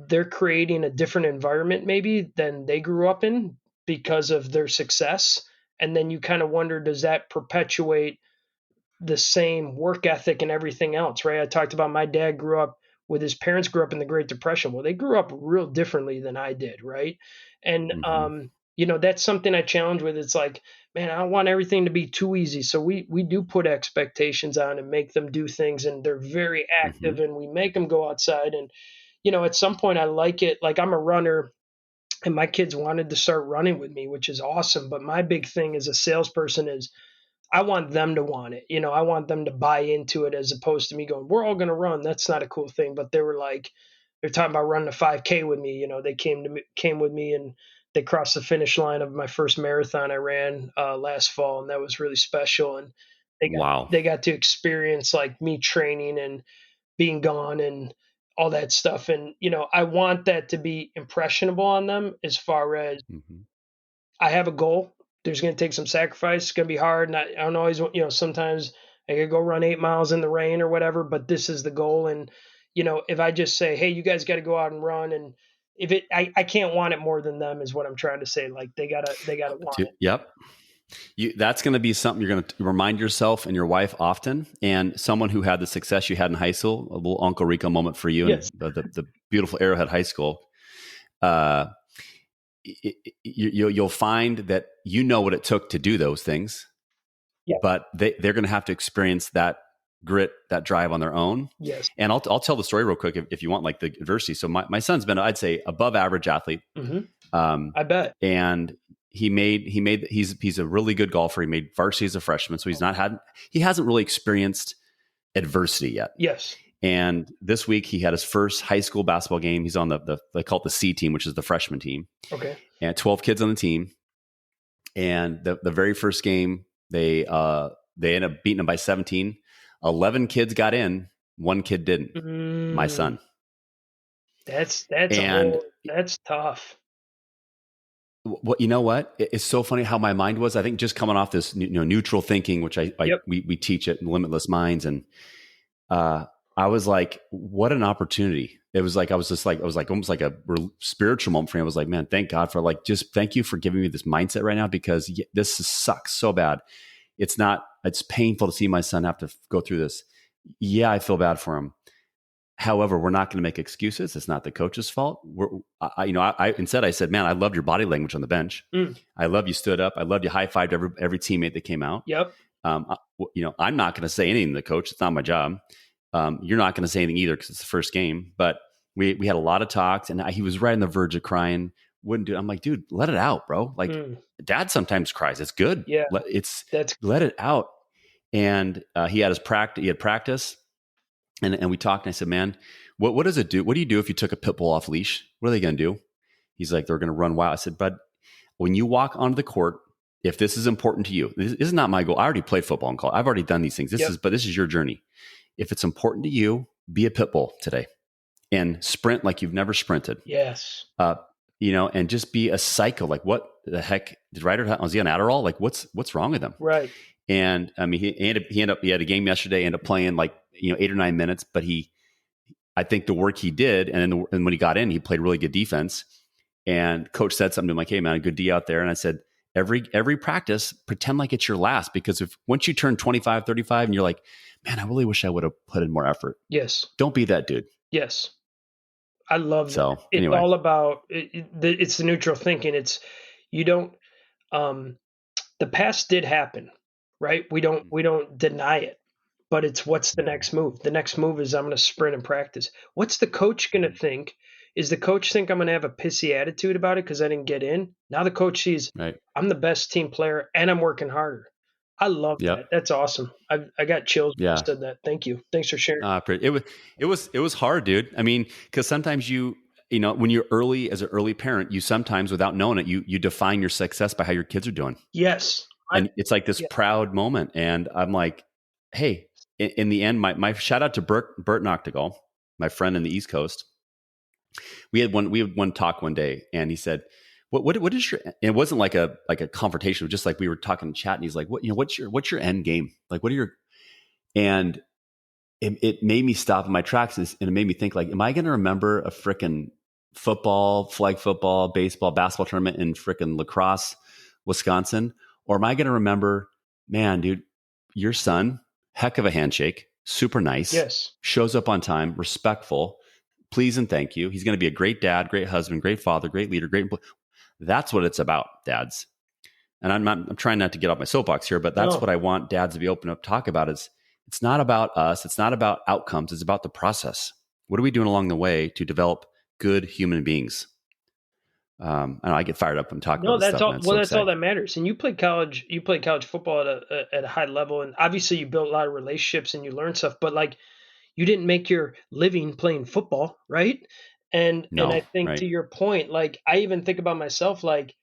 they're creating a different environment maybe than they grew up in because of their success. And then you kind of wonder, does that perpetuate the same work ethic and everything else, right? I talked about my dad his parents grew up in the Great Depression. Well, they grew up real differently than I did, right? And, that's something I challenge with. It's like, man, I don't want everything to be too easy. So we do put expectations on and make them do things, and they're very active, and we make them go outside. And, at some point I like it. Like, I'm a runner, and my kids wanted to start running with me, which is awesome. But my big thing as a salesperson is I want them to want it. I want them to buy into it, as opposed to me going, we're all going to run. That's not a cool thing. But they're talking about running a 5K with me. They came with me, and they crossed the finish line of my first marathon I ran last fall. And that was really special. And they got to experience me training and being gone and all that stuff. And, I want that to be impressionable on them, as far as I have a goal. There's going to take some sacrifice. It's going to be hard. And I don't always, sometimes I could go run 8 miles in the rain or whatever, but this is the goal. And, if I just say, hey, you guys got to go out and run, and I can't want it more than them, is what I'm trying to say. Like, they gotta want it. Yep. That's going to be something you're going to remind yourself and your wife often. And someone who had the success you had in high school, a little Uncle Rico moment for you, Yes. and the beautiful Arrowhead High School. Uh, you'll find that you know what it took to do those things, but they're going to have to experience that grit, that drive on their own. Yes. And I'll tell the story real quick if you want, like the adversity. So my son's been, I'd say, above average athlete. Mm-hmm. I bet. And he's a really good golfer. He made varsity as a freshman. So he hasn't really experienced adversity yet. Yes. And this week he had his first high school basketball game. He's on they call it the C team, which is the freshman team. Okay. And 12 kids on the team. And the very first game, they ended up beating them by 17. 11 kids got in. One kid didn't. My son. That's tough. What, you know what? It's so funny how my mind was. I think just coming off this neutral thinking, which we teach at Limitless Minds, and I was like, what an opportunity. It was like I was almost like a spiritual moment for me. I was like, man, thank God for thank you for giving me this mindset right now, because this sucks so bad. It's painful to see my son have to go through this. Yeah, I feel bad for him. However, we're not going to make excuses. It's not the coach's fault. Instead I said, man, I loved your body language on the bench. I love you stood up. I loved you high-fived every teammate that came out. Yep. I'm not going to say anything to the coach. It's not my job. You're not going to say anything either because it's the first game. But we had a lot of talks, and he was right on the verge of crying. Wouldn't do it. I'm like, dude, let it out, bro. Like, Dad sometimes cries. It's good. Yeah. Let it out. And he had practice. And we talked, and I said, man, what does it do? What do you do if you took a pit bull off leash? What are they going to do? He's like, they're going to run wild. I said, bud, when you walk onto the court, if this is important to you, this is not my goal. I already played football in college. I've already done these things. But this is your journey. If it's important to you, be a pit bull today and sprint like you've never sprinted. Yes. And just be a psycho. Like, what the heck did Ryder, was he on Adderall? Like, what's wrong with him? Right. And I mean, he had a game yesterday, ended up playing 8 or 9 minutes, but I think the work he did, and when he got in, he played really good defense. And coach said something to him like, hey man, a good D out there. And I said, every practice, pretend like it's your last, because once you turn 25, 35 and you're like, man, I really wish I would have put in more effort. Yes. Don't be that dude. Yes. I love that. So It's anyway. all about, it's the neutral thinking. It's, you don't, the past did happen, right? We don't deny it, but it's what's the next move? The next move is I'm going to sprint and practice. What's the coach going to think? Is the coach think I'm going to have a pissy attitude about it because I didn't get in? Now the coach sees I'm the best team player and I'm working harder. I love that. That's awesome. I got chills when you said that. Thank you. Thanks for sharing. It was hard, dude. I mean, because sometimes when you're as an early parent, you sometimes, without knowing it, you define your success by how your kids are doing. Yes. And it's like this proud moment. And I'm like, hey, in the end, my shout out to Bert Noctegal, my friend in the East Coast. We had one talk one day, and he said, what is your, it wasn't like a confrontation, it was just like we were talking in chat, and he's like, what's your end game? Like, what are your, and it made me stop in my tracks, and it made me think, like, am I going to remember a frickin' football, flag football, baseball, basketball tournament in frickin' La Crosse, Wisconsin? Or am I going to remember, man, dude, your son, heck of a handshake, super nice, shows up on time, respectful, please and thank you. He's going to be a great dad, great husband, great father, great leader, great employee. That's what it's about, dads. And I'm trying not to get off my soapbox here, but that's what I want dads to be open up, talk about. It's not about us. It's not about outcomes. It's about the process. What are we doing along the way to develop good human beings? I get fired up when talking about this stuff. That's all that matters. And you played college football at a high level, and obviously you built a lot of relationships and you learned stuff, but like, you didn't make your living playing football, right? And I think to your point, like, I even think about myself, like,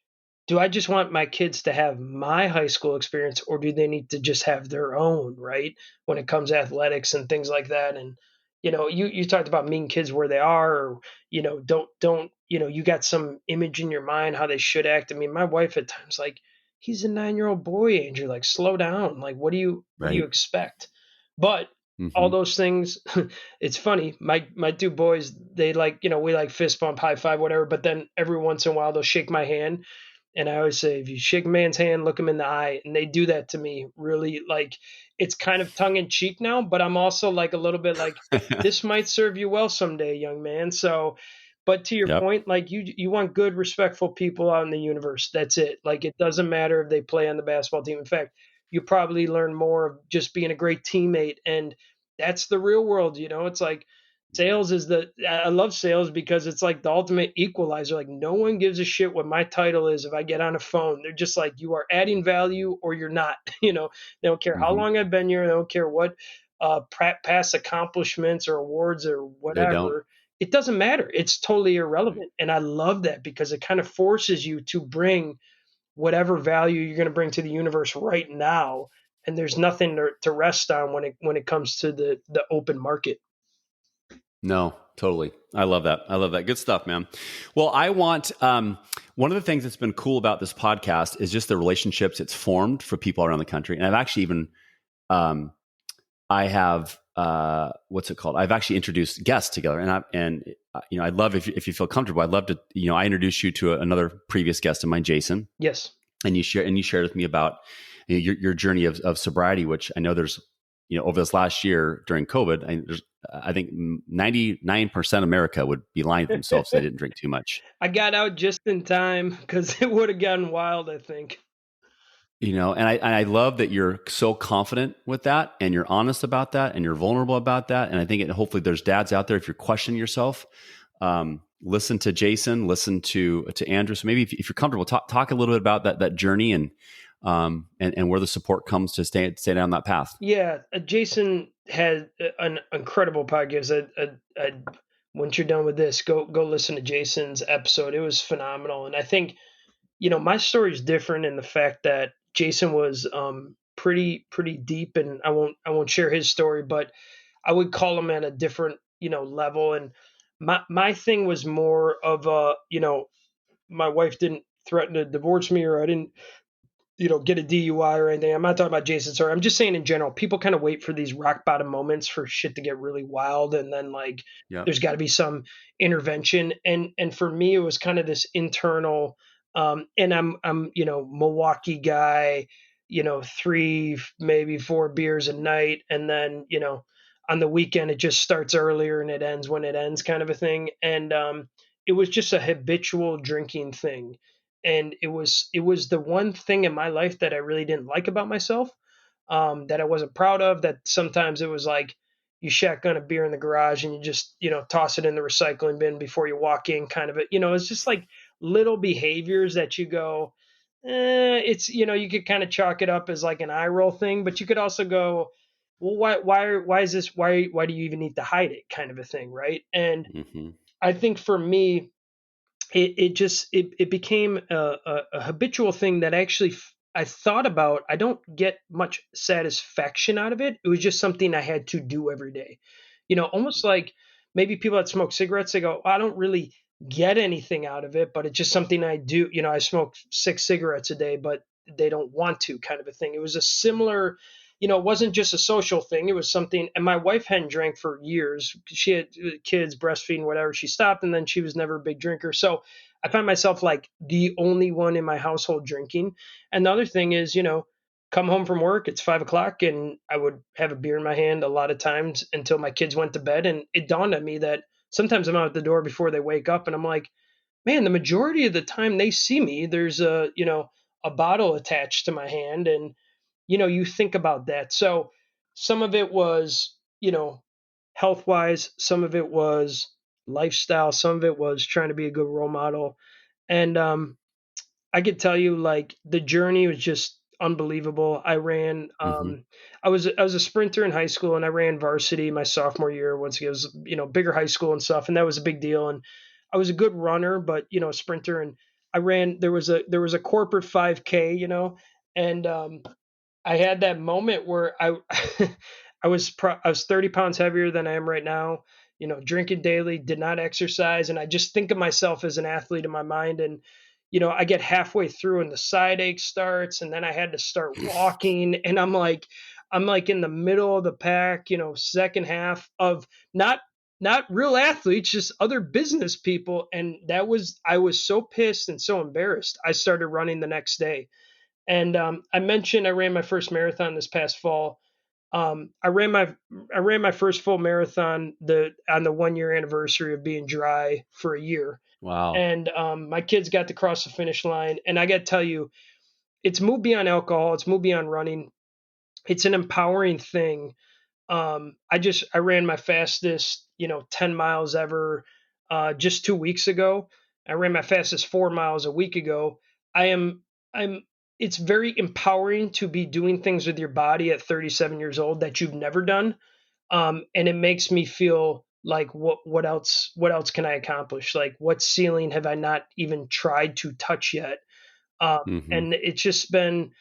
do I just want my kids to have my high school experience, or do they need to just have their own, right? When it comes to athletics and things like that. And, you talked about meeting kids where they are, or, don't, you got some image in your mind how they should act. I mean, my wife at times, like, he's a 9-year-old boy, Andrew, like, slow down. Like, what do you expect? But all those things, it's funny. My two boys, they like, we like fist bump, high five, whatever. But then every once in a while they'll shake my hand And I always say, if you shake a man's hand, look him in the eye. And they do that to me really, like, it's kind of tongue in cheek now, but I'm also like a little bit like, this might serve you well someday, young man. So, but to your Yep. point, like you want good, respectful people out in the universe. That's it. Like, it doesn't matter if they play on the basketball team. In fact, you probably learn more of just being a great teammate. And that's the real world. It's like, sales is I love sales because it's like the ultimate equalizer. Like, no one gives a shit what my title is if I get on a phone. They're just like, you are adding value or you're not. They don't care how Hmm. long I've been here. They don't care what past accomplishments or awards or They don't. whatever. It doesn't matter. It's totally irrelevant. And I love that because it kind of forces you to bring whatever value you're going to bring to the universe right now. And there's nothing to rest on when it comes to the open market. No, totally. I love that. I love that. Good stuff, man. Well, I want one of the things that's been cool about this podcast is just the relationships it's formed for people around the country. And I've actually even I have what's it called? I've actually introduced guests together, and I'd love if you feel comfortable. I'd love to I introduced you to another previous guest of mine, Jason, Yes. and you shared with me about your journey of sobriety, which I know there's over this last year during COVID, I think 99% of America would be lying to themselves if they didn't drink too much. I got out just in time because it would have gotten wild, I think. And I love that you're so confident with that, and you're honest about that, and you're vulnerable about that. And I think hopefully there's dads out there, if you're questioning yourself, listen to Jason, listen to Andrew. So maybe if you're comfortable, talk a little bit about that journey and where the support comes to stay down that path. Yeah, Jason had an incredible podcast. Once you're done with this, go listen to Jason's episode. It was phenomenal, and I think my story is different in the fact that Jason was pretty deep, and I won't share his story, but I would call him at a different level. And my thing was more of my wife didn't threaten to divorce me, or I didn't get a DUI or anything. I'm not talking about Jason. Sorry. I'm just saying in general, people kind of wait for these rock bottom moments for shit to get really wild. And then like, Yeah. there's gotta be some intervention. And for me, it was kind of this internal, and I'm, Milwaukee guy, 3, maybe 4 beers a night. And then, on the weekend, it just starts earlier and it ends when it ends kind of a thing. And, it was just a habitual drinking thing, and it was the one thing in my life that I really didn't like about myself, that I wasn't proud of. That sometimes it was like you shotgun a beer in the garage and you just toss it in the recycling bin before you walk in, kind of it. It's just like little behaviors that you go, it's you could kind of chalk it up as like an eye roll thing, but you could also go, well, why is this, why do you even need to hide it, kind of a thing, right? And Mm-hmm. I think for me, it became a habitual thing that actually I thought about. I don't get much satisfaction out of it. It was just something I had to do every day. Almost like maybe people that smoke cigarettes, they go, I don't really get anything out of it, but it's just something I do. I smoke 6 cigarettes a day, but they don't want to, kind of a thing. It was a similar, it wasn't just a social thing. It was something, and my wife hadn't drank for years. She had kids, breastfeeding, whatever. She stopped, and then she was never a big drinker. So I find myself like the only one in my household drinking. And the other thing is, come home from work, it's 5 o'clock, and I would have a beer in my hand a lot of times until my kids went to bed. And it dawned on me that sometimes I'm out the door before they wake up, and I'm like, man, the majority of the time they see me, there's a bottle attached to my hand. And you think about that. So some of it was, health wise, some of it was lifestyle, some of it was trying to be a good role model. And I could tell you, like, the journey was just unbelievable. I ran, Mm-hmm. I was a sprinter in high school, and I ran varsity my sophomore year. Once again, it was, bigger high school and stuff. And that was a big deal. And I was a good runner, but, a sprinter. And I ran, there was a corporate 5K, and I had that moment where I was 30 pounds heavier than I am right now, drinking daily, did not exercise. And I just think of myself as an athlete in my mind. And, I get halfway through and the side ache starts, and then I had to start walking. And I'm like in the middle of the pack, second half of not not real athletes, just other business people. And I was so pissed and so embarrassed. I started running the next day. And I mentioned I ran my first marathon this past fall. I ran my first full marathon on the 1 year anniversary of being dry for a year. Wow. And my kids got to cross the finish line. And I got to tell you, it's moved beyond alcohol. It's moved beyond running. It's an empowering thing. I ran my fastest, 10 miles ever, just 2 weeks ago. I ran my fastest 4 miles a week ago. I am, I'm, it's very empowering to be doing things with your body at 37 years old that you've never done. And it makes me feel like what else can I accomplish? Like what ceiling have I not even tried to touch yet? Hmm. And it's been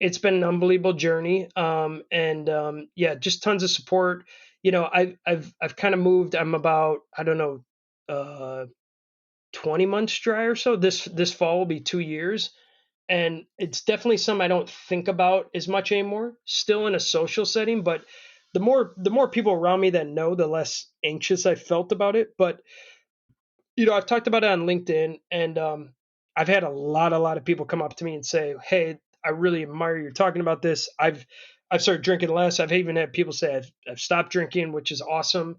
an unbelievable journey. Yeah, just tons of support. I've kind of moved. I'm about, I don't know, uh, 20 months dry or so. This fall will be 2 years. And it's definitely something I don't think about as much anymore. Still in a social setting, but the more people around me that know, the less anxious I felt about it. But I've talked about it on LinkedIn, and I've had a lot of people come up to me and say, "Hey, I really admire you talking about this. I've started drinking less. I've even had people say I've stopped drinking, which is awesome."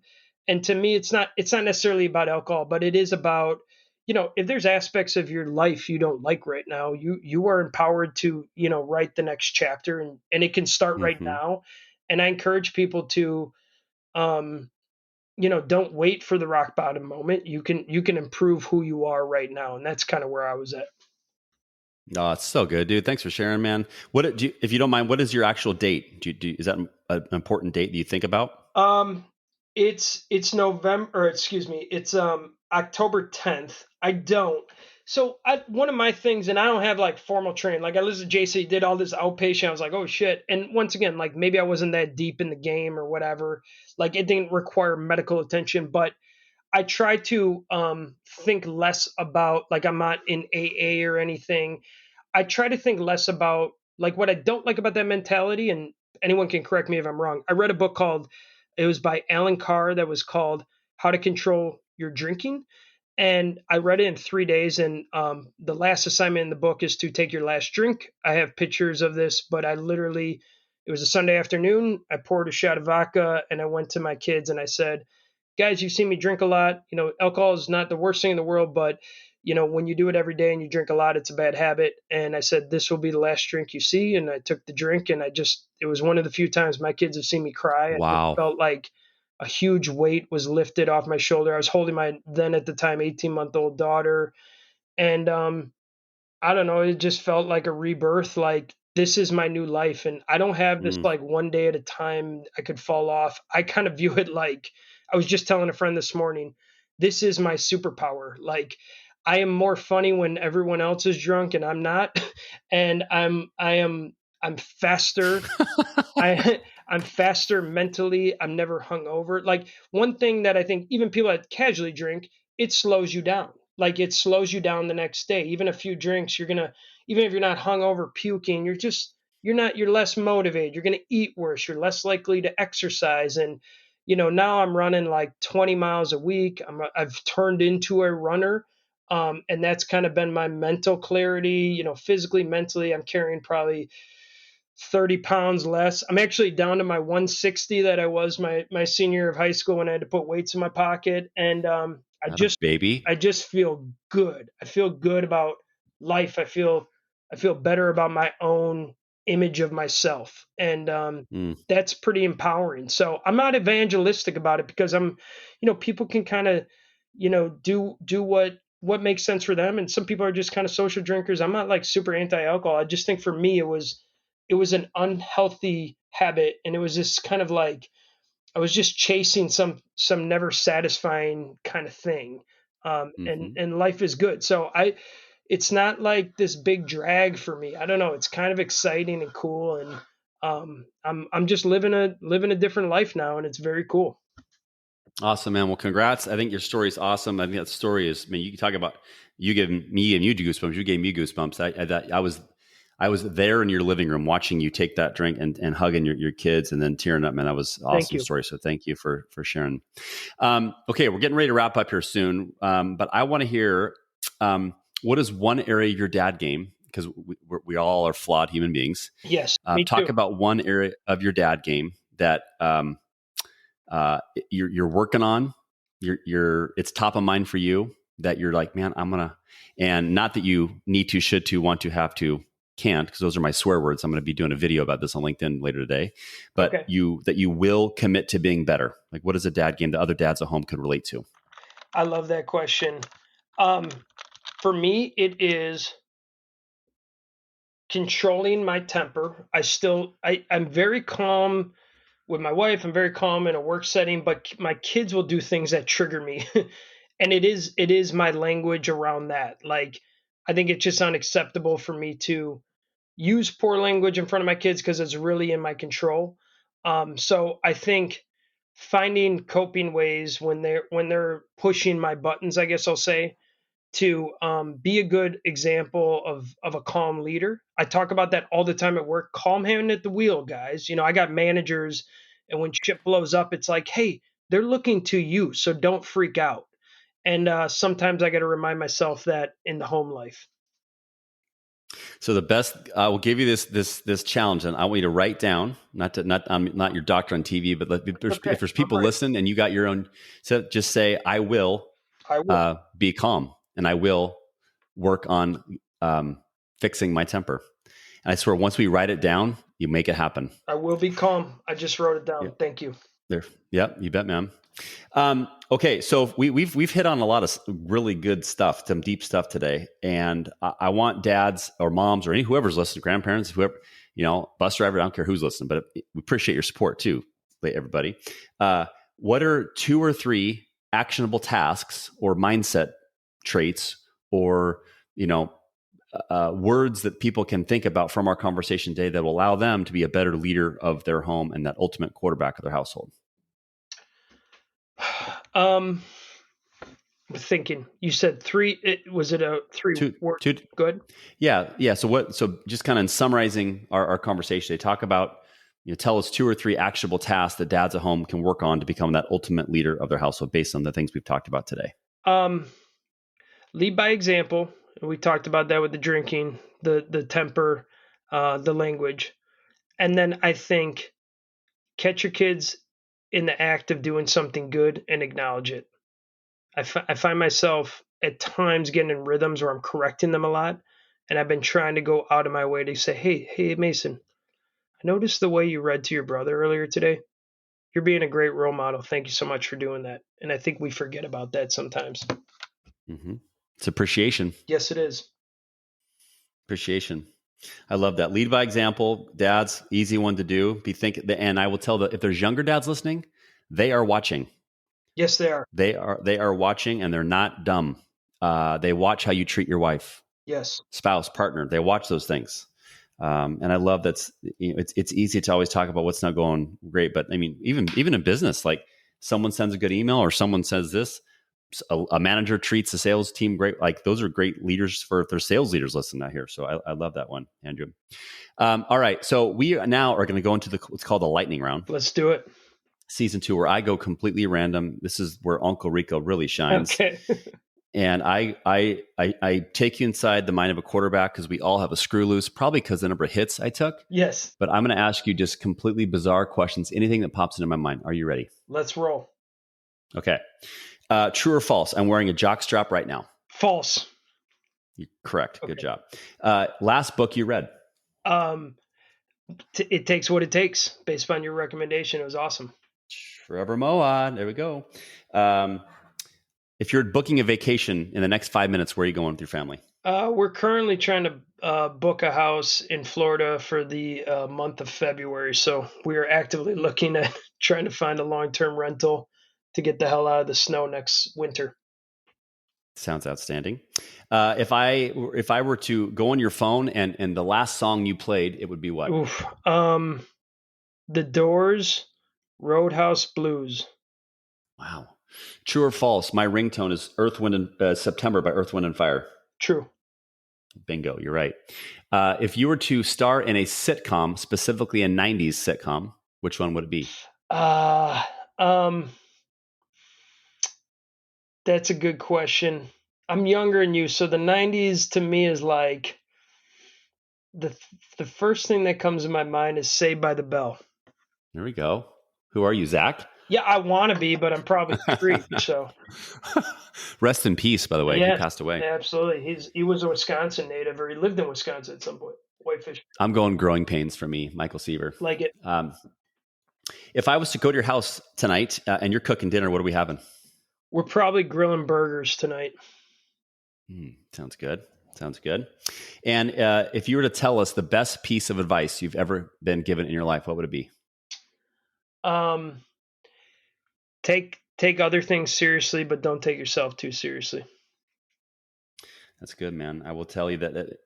And to me, it's not necessarily about alcohol, but it is about, if there's aspects of your life you don't like right now, you are empowered to, write the next chapter, and it can start right Hmm. now. And I encourage people to, um, don't wait for the rock bottom moment. You can improve who you are right now, and that's kind of where I was at. Oh, it's so good, dude. Thanks for sharing, man. If you don't mind, what is your actual date? Is that an important date that you think about? Um, it's November, or excuse me, it's October 10th. I don't. So one of my things, and I don't have like formal training. Like I listened to JC did all this outpatient. I was like, oh shit. And once again, like maybe I wasn't that deep in the game or whatever. Like it didn't require medical attention, but I try to think less about, like, I'm not in AA or anything. I try to think less about like what I don't like about that mentality, and anyone can correct me if I'm wrong. I read a book called, it was by Alan Carr, that was called How to Control Your Drinking. And I read it in 3 days. And the last assignment in the book is to take your last drink. I have pictures of this, but it was a Sunday afternoon. I poured a shot of vodka and I went to my kids and I said, guys, you've seen me drink a lot. Alcohol is not the worst thing in the world, but when you do it every day and you drink a lot, it's a bad habit. And I said, this will be the last drink you see. And I took the drink, and it was one of the few times my kids have seen me cry. I just Wow. felt like a huge weight was lifted off my shoulder. I was holding my then at the time 18-month-old daughter. And I don't know, it just felt like a rebirth. Like this is my new life, and I don't have this Mm. like one day at a time I could fall off. I kind of view it like, I was just telling a friend this morning, this is my superpower. Like I am more funny when everyone else is drunk and I'm not, and I'm faster. I'm faster mentally. I'm never hungover. Like one thing that I think even people that casually drink, it slows you down. Like it slows you down the next day. Even a few drinks, even if you're not hungover, puking, you're less motivated. You're gonna eat worse. You're less likely to exercise. And now I'm running like 20 miles a week. I've turned into a runner. And that's kind of been my mental clarity. Physically, mentally, I'm carrying probably 30 pounds less. I'm actually down to my 160 that I was my senior year of high school when I had to put weights in my pocket. And Baby. I just feel good. I feel good about life. I feel better about my own image of myself. And Mm. that's pretty empowering. So I'm not evangelistic about it because people can kind of, do what makes sense for them. And some people are just kind of social drinkers. I'm not like super anti-alcohol. I just think for me it was an unhealthy habit, and it was just kind of like I was just chasing some never satisfying kind of thing. Hmm. And life is good. So it's not like this big drag for me. I don't know. It's kind of exciting and cool, and I'm just living a different life now, and it's very cool. Awesome, man. Well, congrats. I think your story is awesome. I think that story is, I mean, you can talk about you giving me and you goosebumps. You gave me goosebumps. I was there in your living room watching you take that drink and hugging your kids and then tearing up. Man, that was an Thank awesome you. story. So thank you for sharing. Okay, we're getting ready to wrap up here soon, but I want to hear what is one area of your dad game, because we all are flawed human beings. Yes, me Talk too. about one area of your dad game that you're working on. It's top of mind for you, that you're like, man, and not that you need to, should to, want to, have to, can't, because those are my swear words. I'm going to be doing a video about this on LinkedIn later today. But Okay. that you will commit to being better. Like, what is a dad game that other dads at home could relate to? I love that question. For me, it is controlling my temper. I'm very calm with my wife. I'm very calm in a work setting, but my kids will do things that trigger me. And it is my language around that. Like, I think it's just unacceptable for me to use poor language in front of my kids because it's really in my control. So I think finding coping ways when they're pushing my buttons, I guess I'll say, to be a good example of a calm leader. I talk about that all the time at work. Calm hand at the wheel, guys. I got managers, and when shit blows up, it's like, hey, they're looking to you, so don't freak out. And sometimes I got to remind myself that in the home life. So the best, I will give you this challenge, and I want you to write down. I'm not your doctor on TV, but if there's people listening and you got your own, so just say, I will be calm, and I will work on fixing my temper. And I swear, once we write it down, you make it happen. I will be calm. I just wrote it down. Yep. Thank you. There. Yep. You bet, man. Okay. So we've hit on a lot of really good stuff, some deep stuff today. And I want dads or moms or whoever's listening, grandparents, whoever, bus driver, I don't care who's listening, but we appreciate your support too, everybody. What are 2 or 3 actionable tasks or mindset traits or, words that people can think about from our conversation today that will allow them to be a better leader of their home and that ultimate quarterback of their household? I'm thinking. You said 3. Was it a 3 word? Good. Yeah. So just kind of in summarizing our conversation, they talk about, tell us 2 or 3 actionable tasks that dads at home can work on to become that ultimate leader of their household based on the things we've talked about today. Lead by example. We talked about that with the drinking, the temper, the language. And then I think catch your kids in the act of doing something good and acknowledge it. I find myself at times getting in rhythms where I'm correcting them a lot. And I've been trying to go out of my way to say, hey, Mason, I noticed the way you read to your brother earlier today. You're being a great role model. Thank you so much for doing that. And I think we forget about that sometimes. Mm-hmm. It's appreciation. Yes, it is. Appreciation. I love that. Lead by example. Dads, easy one to do. And I will tell if there's younger dads listening, they are watching. Yes, they are. They are watching, and they're not dumb. They watch how you treat your wife. Yes. Spouse, partner. They watch those things. And I love that's, it's easy to always talk about what's not going great. But I mean, even in business, like someone sends a good email or someone says this, a manager treats the sales team great. Like those are great leaders if their sales leaders listen out here. So I love that one, Andrew. All right. So we now are going to go into what's called the lightning round. Let's do it. Season 2, where I go completely random. This is where Uncle Rico really shines. Okay. And I take you inside the mind of a quarterback because we all have a screw loose, probably because the number of hits I took. Yes. But I'm going to ask you just completely bizarre questions, anything that pops into my mind. Are you ready? Let's roll. Okay. True or false? I'm wearing a jock strap right now. False. You're correct. Okay. Good job. Last book you read? It Takes What It Takes, based on your recommendation. It was awesome. Trevor Moawad. There we go. If you're booking a vacation in the next 5 minutes, where are you going with your family? We're currently trying to book a house in Florida for the month of February. So we are actively looking at trying to find a long-term rental to get the hell out of the snow next winter. Sounds outstanding. If I were to go on your phone and the last song you played, it would be what? Oof. The Doors, Roadhouse Blues. Wow. True or false? My ringtone is Earth, Wind, and September by Earth, Wind, and Fire. True. Bingo. You're right. If you were to star in a sitcom, specifically a 90s sitcom, which one would it be? That's a good question. I'm younger than you, so the 90s to me is like the first thing that comes to my mind is Saved by the Bell. There we go. Who are you, Zach? Yeah, I want to be, but I'm probably 3. So rest in peace, by the way. Yeah, he passed away. Absolutely. He was a Wisconsin native, or he lived in Wisconsin at some point. Whitefish. I'm going growing pains for me, Michael Seaver. Like it. If I was to go to your house tonight and you're cooking dinner, what are we having? We're probably grilling burgers tonight. Sounds good. Sounds good. And if you were to tell us the best piece of advice you've ever been given in your life, what would it be? Take other things seriously, but don't take yourself too seriously. That's good, man. I will tell you that.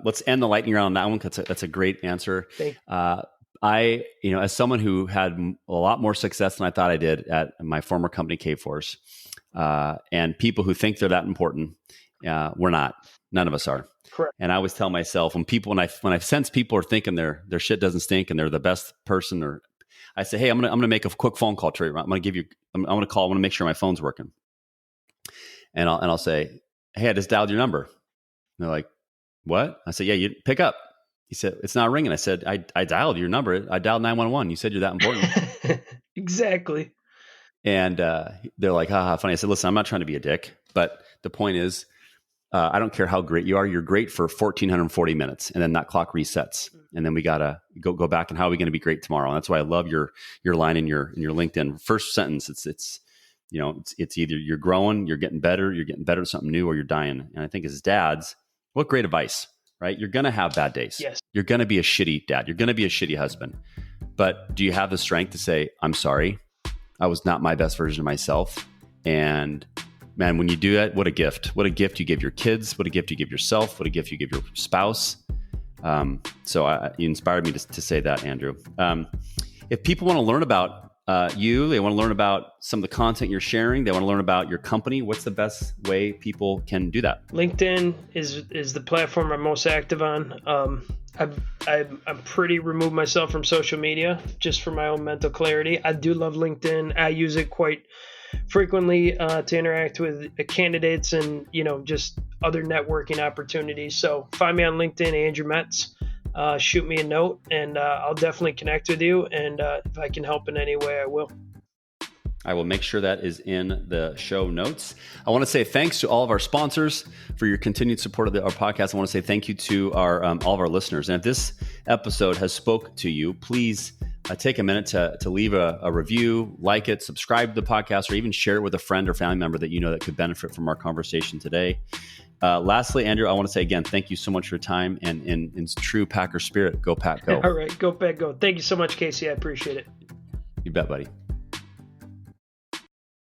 Let's end the lightning round on that one because that's a great answer. I, as someone who had a lot more success than I thought I did at my former company, K-Force, and people who think they're that important, we're not. None of us are. Correct. And I always tell myself when I sense people are thinking their shit doesn't stink and they're the best person, or I say, hey, I'm gonna make a quick phone call to you. I'm gonna call. I want to make sure my phone's working. And I'll say, hey, I just dialed your number. And they're like, what? I said, yeah, you pick up. He said, it's not ringing. I said, I dialed your number. I dialed 911. You said you're that important. Exactly. And they're like, haha, funny. I said, listen, I'm not trying to be a dick, but the point is, I don't care how great you are. You're great for 1,440 minutes, and then that clock resets, and then we gotta go back. And how are we going to be great tomorrow? And that's why I love your line in your LinkedIn first sentence. It's either you're growing, you're getting better at something new, or you're dying. And I think as dads, what great advice, right? You're going to have bad days. Yes. You're going to be a shitty dad. You're going to be a shitty husband. But do you have the strength to say, I'm sorry, I was not my best version of myself? And man, when you do that, what a gift. What a gift you give your kids. What a gift you give yourself. What a gift you give your spouse. So you inspired me to say that, Andrew. If people want to learn about you, they want to learn about some of the content you're sharing, they want to learn about your company, what's the best way people can do that? LinkedIn is the platform I'm most active on. I'm pretty removed myself from social media just for my own mental clarity. I do love LinkedIn. I use it quite frequently to interact with candidates and just other networking opportunities. So find me on LinkedIn, Andrew Metz. Shoot me a note, and I'll definitely connect with you. And if I can help in any way, I will. I will make sure that is in the show notes. I want to say thanks to all of our sponsors for your continued support of our podcast. I want to say thank you to our all of our listeners. And if this episode has spoke to you, please take a minute to leave a review, like it, subscribe to the podcast, or even share it with a friend or family member that you know that could benefit from our conversation today. Lastly, Andrew, I want to say again, thank you so much for your time, and in true Packer spirit, go Pack, go. All right, go Pack, go. Thank you so much, Casey. I appreciate it. You bet, buddy.